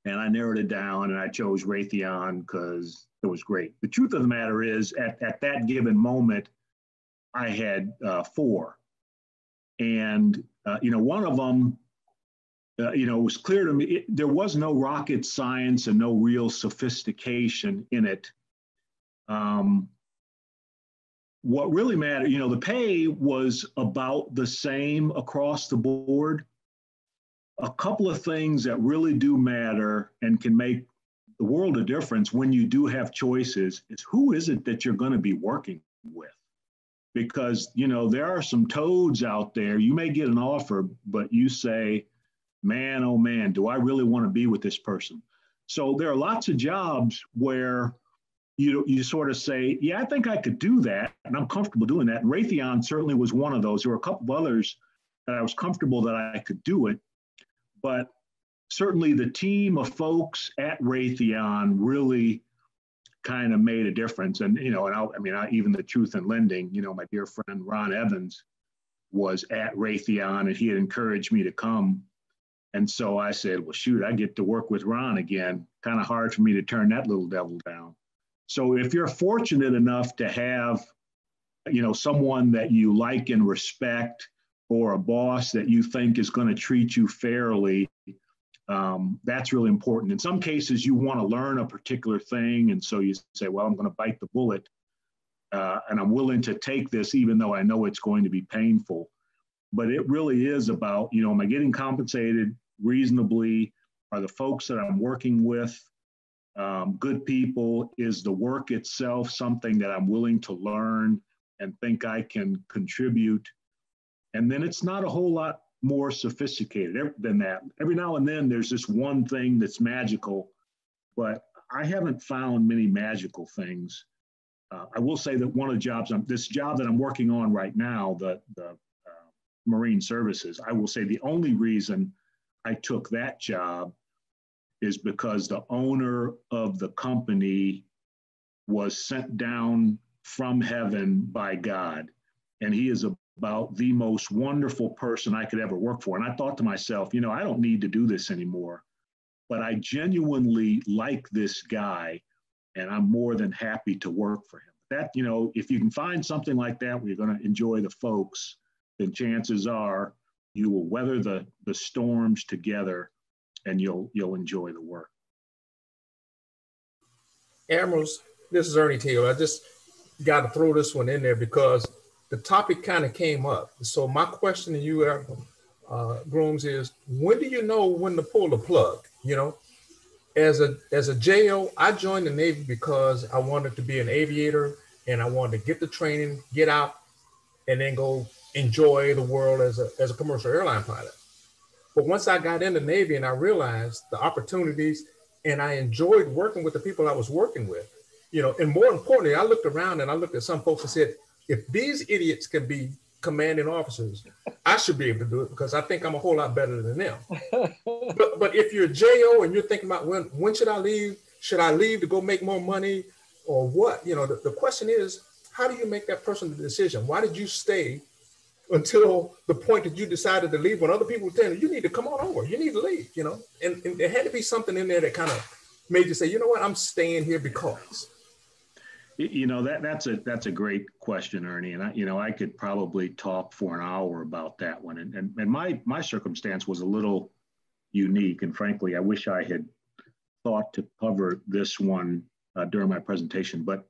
and I narrowed it down and I chose Raytheon because it was great. The truth of the matter is, at that given moment, I had 4. And, one of them, it was clear to me, there was no rocket science and no real sophistication in it. What really mattered, the pay was about the same across the board. A couple of things that really do matter and can make the world of difference when you do have choices is, who is it that you're going to be working with? Because, there are some toads out there. You may get an offer, but you say, man, oh man, do I really want to be with this person? So there are lots of jobs where you sort of say, yeah, I think I could do that, and I'm comfortable doing that. And Raytheon certainly was one of those. There were a couple of others that I was comfortable that I could do it, but certainly the team of folks at Raytheon really kind of made a difference. And, even the truth in lending, my dear friend Ron Evans was at Raytheon, and he had encouraged me to come. And so I said, well, shoot, I get to work with Ron again. Kind of hard for me to turn that little devil down. So if you're fortunate enough to have, someone that you like and respect, or a boss that you think is going to treat you fairly, that's really important. In some cases, you want to learn a particular thing. And so you say, well, I'm going to bite the bullet, and I'm willing to take this, even though I know it's going to be painful. But it really is about, am I getting compensated reasonably? Are the folks that I'm working with good people? Is the work itself something that I'm willing to learn and think I can contribute? And then it's not a whole lot more sophisticated than that. Every now and then there's this one thing that's magical, but I haven't found many magical things. I will say that one of the jobs, this job that I'm working on right now, the Marine Services. I will say the only reason I took that job is because the owner of the company was sent down from heaven by God. And he is about the most wonderful person I could ever work for. And I thought to myself, you know, I don't need to do this anymore, but I genuinely like this guy and I'm more than happy to work for him. That, you know, if you can find something like that where you're going to enjoy the folks, then chances are you will weather the storms together and you'll enjoy the work. Admirals, this is Ernie Taylor. I just got to throw this one in there because the topic kind of came up. So my question to you, Grooms, is when do you know when to pull the plug? You know, as a JO, I joined the Navy because I wanted to be an aviator and I wanted to get the training, get out, and then go enjoy the world as a commercial airline pilot. But once I got in the Navy and I realized the opportunities and I enjoyed working with the people I was working with, you know, and more importantly, I looked around and I looked at some folks and said, if these idiots can be commanding officers, I should be able to do it because I think I'm a whole lot better than them. But if you're a JO and you're thinking about when should I leave? Should I leave to go make more money or what? You know, the question is, how do you make that personal decision? Why did you stay until the point that you decided to leave when other people were telling you, you need to come on over, you need to leave, you know? And there had to be something in there that kind of made you say, you know what, I'm staying here because. You know, that's a great question, Ernie. And I could probably talk for an hour about that one. And my circumstance was a little unique. And frankly, I wish I had thought to cover this one during my presentation. But,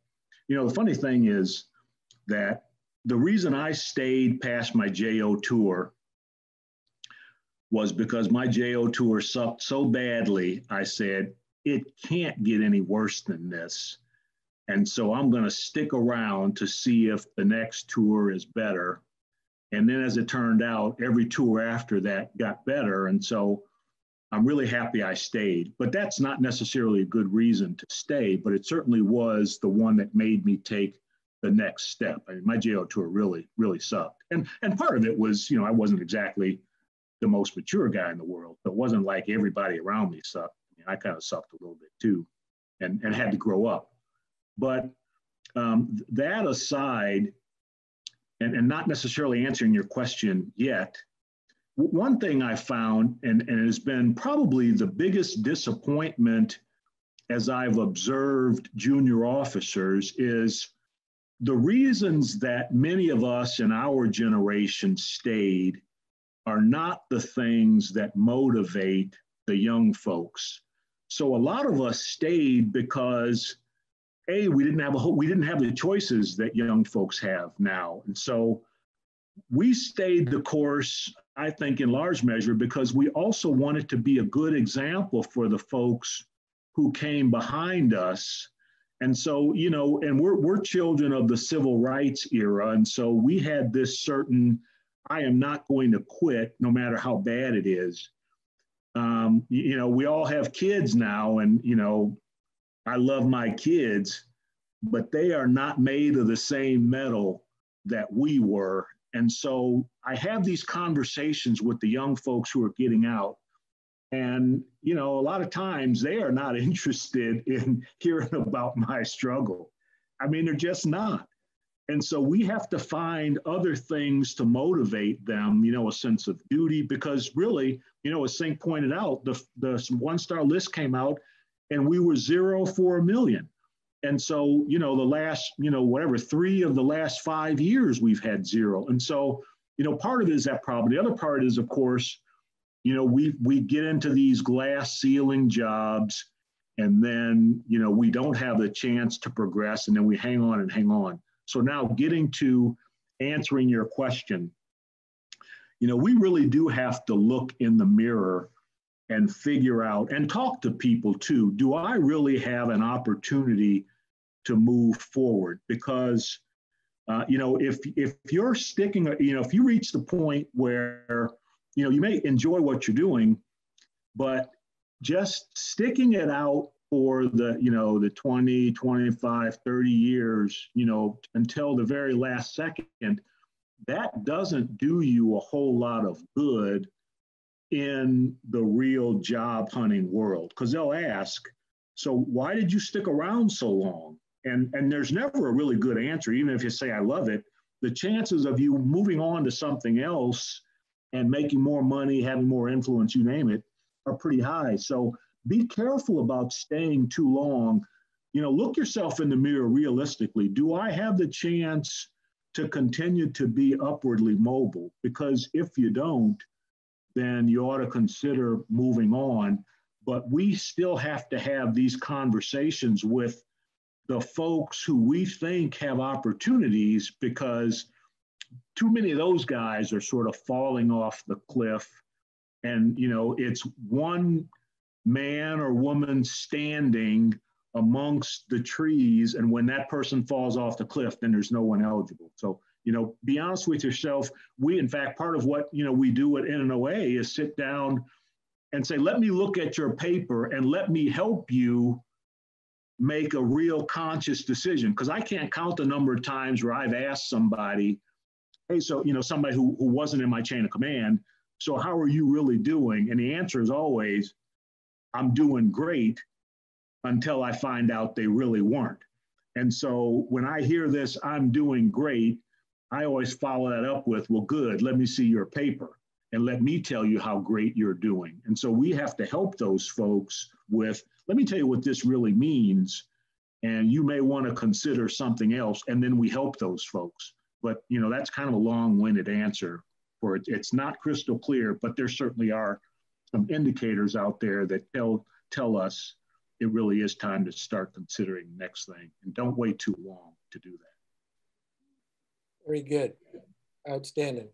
you know, the funny thing is that the reason I stayed past my JO tour was because my JO tour sucked so badly, I said, it can't get any worse than this. And so I'm going to stick around to see if the next tour is better. And then as it turned out, every tour after that got better. And so I'm really happy I stayed. But that's not necessarily a good reason to stay, but it certainly was the one that made me take the next step. I mean, my JO tour really, really sucked. And part of it was, you know, I wasn't exactly the most mature guy in the world. It wasn't like everybody around me sucked. I mean, I kind of sucked a little bit too and had to grow up. But that aside, and not necessarily answering your question yet, one thing I found, and it has been probably the biggest disappointment as I've observed junior officers, is the reasons that many of us in our generation stayed are not the things that motivate the young folks. So a lot of us stayed because we didn't have the choices that young folks have now. And so we stayed the course, I think, in large measure because we also wanted to be a good example for the folks who came behind us. And so, you know, and we're children of the civil rights era. And so we had this certain, I am not going to quit no matter how bad it is. You know, we all have kids now, and, you know, I love my kids, but they are not made of the same metal that we were. And so I have these conversations with the young folks who are getting out. And, you know, a lot of times they are not interested in hearing about my struggle. I mean, they're just not. And so we have to find other things to motivate them, you know, a sense of duty, because really, you know, as Sink pointed out, the one-star list came out and we were 0 for 1 million. And so, you know, the last, you know, whatever, 3 of the last 5 years we've had 0. And so, you know, part of it is that problem. The other part is, of course, you know, we get into these glass ceiling jobs and then, you know, we don't have the chance to progress and then we hang on and hang on. So now getting to answering your question, you know, we really do have to look in the mirror and figure out and talk to people too. Do I really have an opportunity to move forward? Because, you know, if you're sticking, you know, if you reach the point where, you know, you may enjoy what you're doing, but just sticking it out for the, you know, the 20, 25, 30 years, you know, until the very last second, that doesn't do you a whole lot of good in the real job hunting world, because they'll ask, so why did you stick around so long? And there's never a really good answer. Even if you say, I love it, the chances of you moving on to something else and making more money, having more influence, you name it, are pretty high. So be careful about staying too long. You know, look yourself in the mirror realistically. Do I have the chance to continue to be upwardly mobile? Because if you don't, then you ought to consider moving on. But we still have to have these conversations with the folks who we think have opportunities, because too many of those guys are sort of falling off the cliff. And, you know, it's one man or woman standing amongst the trees. And when that person falls off the cliff, then there's no one eligible. So, you know, be honest with yourself. We, in fact, part of what, you know, we do at NNOA is sit down and say, let me look at your paper and let me help you make a real conscious decision. Because I can't count the number of times where I've asked somebody, hey, so, you know, somebody who wasn't in my chain of command, so how are you really doing? And the answer is always, I'm doing great, until I find out they really weren't. And so when I hear this, I'm doing great, I always follow that up with, well, good, let me see your paper and let me tell you how great you're doing. And so we have to help those folks with, let me tell you what this really means, and you may want to consider something else, and then we help those folks. But, you know, that's kind of a long-winded answer for it. It's not crystal clear, but there certainly are some indicators out there that tell us it really is time to start considering the next thing, and don't wait too long to do that. Very good. Outstanding.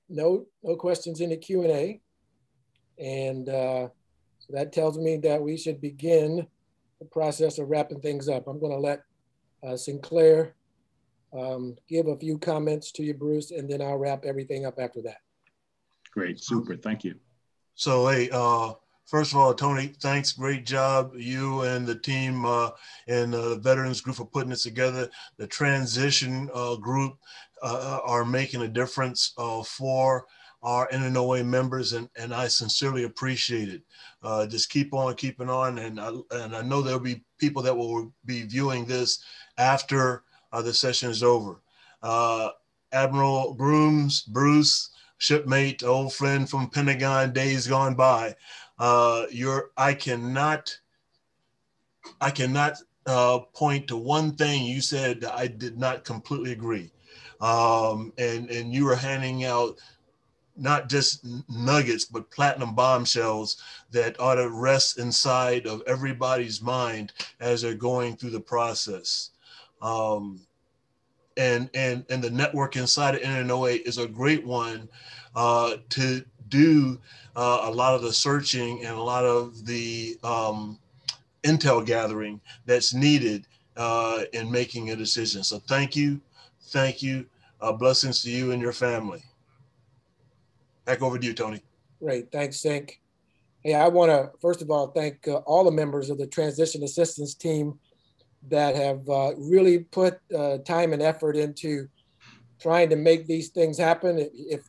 No questions in the Q&A. And so that tells me that we should begin the process of wrapping things up. I'm going to let Sinclair give a few comments to you, Bruce, and then I'll wrap everything up after that. Great, super, thank you. So, hey, first of all, Tony, thanks, great job. You and the team and the veterans group for putting this together. The transition group are making a difference for our NNOA members, and I sincerely appreciate it. Just keep on keeping on, and I know there'll be people that will be viewing this after the session is over. Admiral Grooms, Bruce, shipmate, old friend from Pentagon days gone by. I cannot point to one thing you said that I did not completely agree. And you were handing out not just nuggets, but platinum bombshells that ought to rest inside of everybody's mind as they're going through the process. And the network inside of NNOA is a great one to do a lot of the searching and a lot of the intel gathering that's needed in making a decision. So thank you. Blessings to you and your family. Back over to you, Tony. Great, thanks, Sink. Hey, I want to, first of all, thank all the members of the transition assistance team that have really put time and effort into trying to make these things happen. If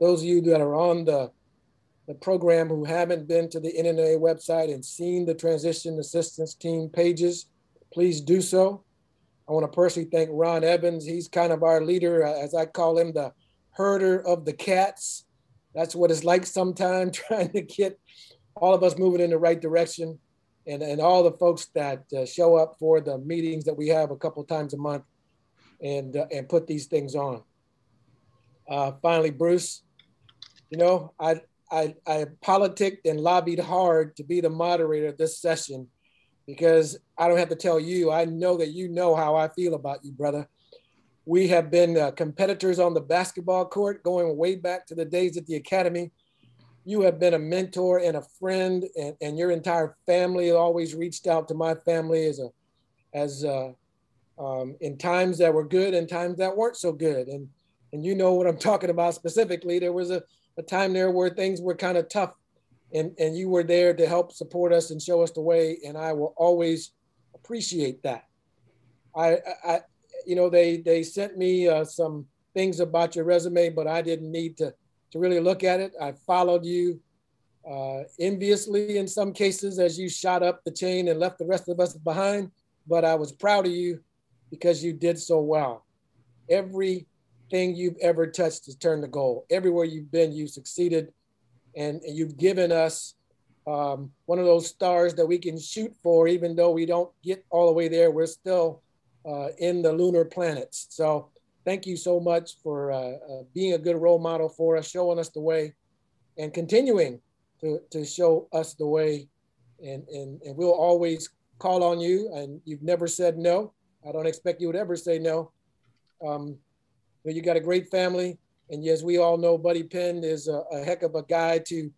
those of you that are on the program who haven't been to the NNA website and seen the transition assistance team pages, please do so. I want to personally thank Ron Evans. He's kind of our leader, as I call him, the herder of the cats. That's what it's like sometimes, trying to get all of us moving in the right direction. And all the folks that show up for the meetings that we have a couple times a month and put these things on. Finally, Bruce, you know, I politicked and lobbied hard to be the moderator of this session, because I don't have to tell you, I know that you know how I feel about you, brother. We have been competitors on the basketball court going way back to the days at the academy. You have been a mentor and a friend, and your entire family always reached out to my family in times that were good and times that weren't so good. And you know what I'm talking about specifically. There was a time there where things were kind of tough, and you were there to help support us and show us the way. And I will always appreciate that. You know, they sent me some things about your resume, but I didn't need to really look at it. I followed you enviously in some cases as you shot up the chain and left the rest of us behind, but I was proud of you because you did so well. Everything you've ever touched has turned to gold. Everywhere you've been, you've succeeded, and you've given us one of those stars that we can shoot for, even though we don't get all the way there. We're still in the lunar planets. So thank you so much for being a good role model for us, showing us the way, and continuing to show us the way. And we'll always call on you, and you've never said no. I don't expect you would ever say no. You got a great family, and as we all know, Buddy Penn is a heck of a guy to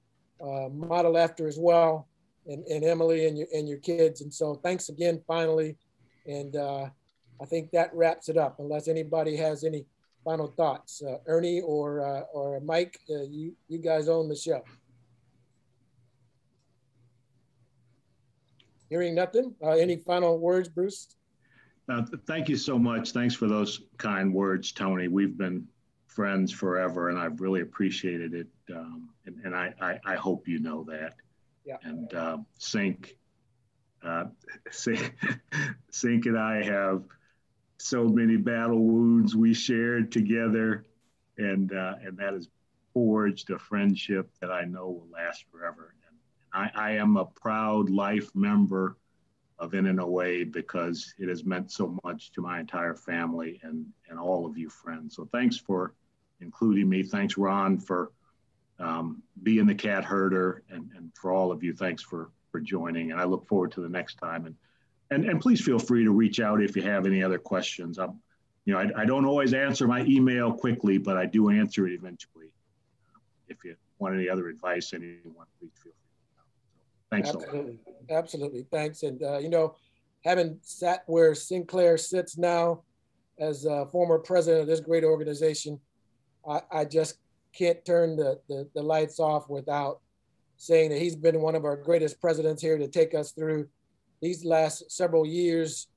model after as well, and Emily and your kids. And so thanks again, finally. And I think that wraps it up, unless anybody has any final thoughts. Ernie or Mike, you guys own the show. Hearing nothing. Any final words, Bruce? Thank you so much. Thanks for those kind words, Tony. We've been friends forever, and I've really appreciated it. And I hope you know that. Yeah. And Sink and I have so many battle wounds we shared together, and that has forged a friendship that I know will last forever. And I am a proud life member of NNOA because it has meant so much to my entire family and all of you friends. So thanks for including me. Thanks, Ron, for being the cat herder, and for all of you, thanks for joining. And I look forward to the next time. And please feel free to reach out if you have any other questions. I don't always answer my email quickly, but I do answer it eventually. If you want any other advice, anyone, please feel free. Thanks so much. Absolutely. Thanks. And, having sat where Sinclair sits now as a former president of this great organization, I just can't turn the lights off without saying that he's been one of our greatest presidents here to take us through these last several years.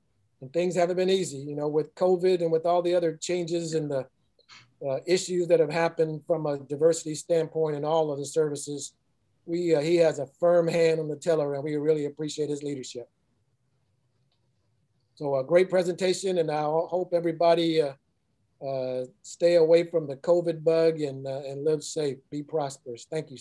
And things haven't been easy, with COVID and with all the other changes and the issues that have happened from a diversity standpoint in all of the services. He has a firm hand on the tiller, and we really appreciate his leadership. So a great presentation, and I hope everybody stay away from the COVID bug and live safe, be prosperous. Thank you.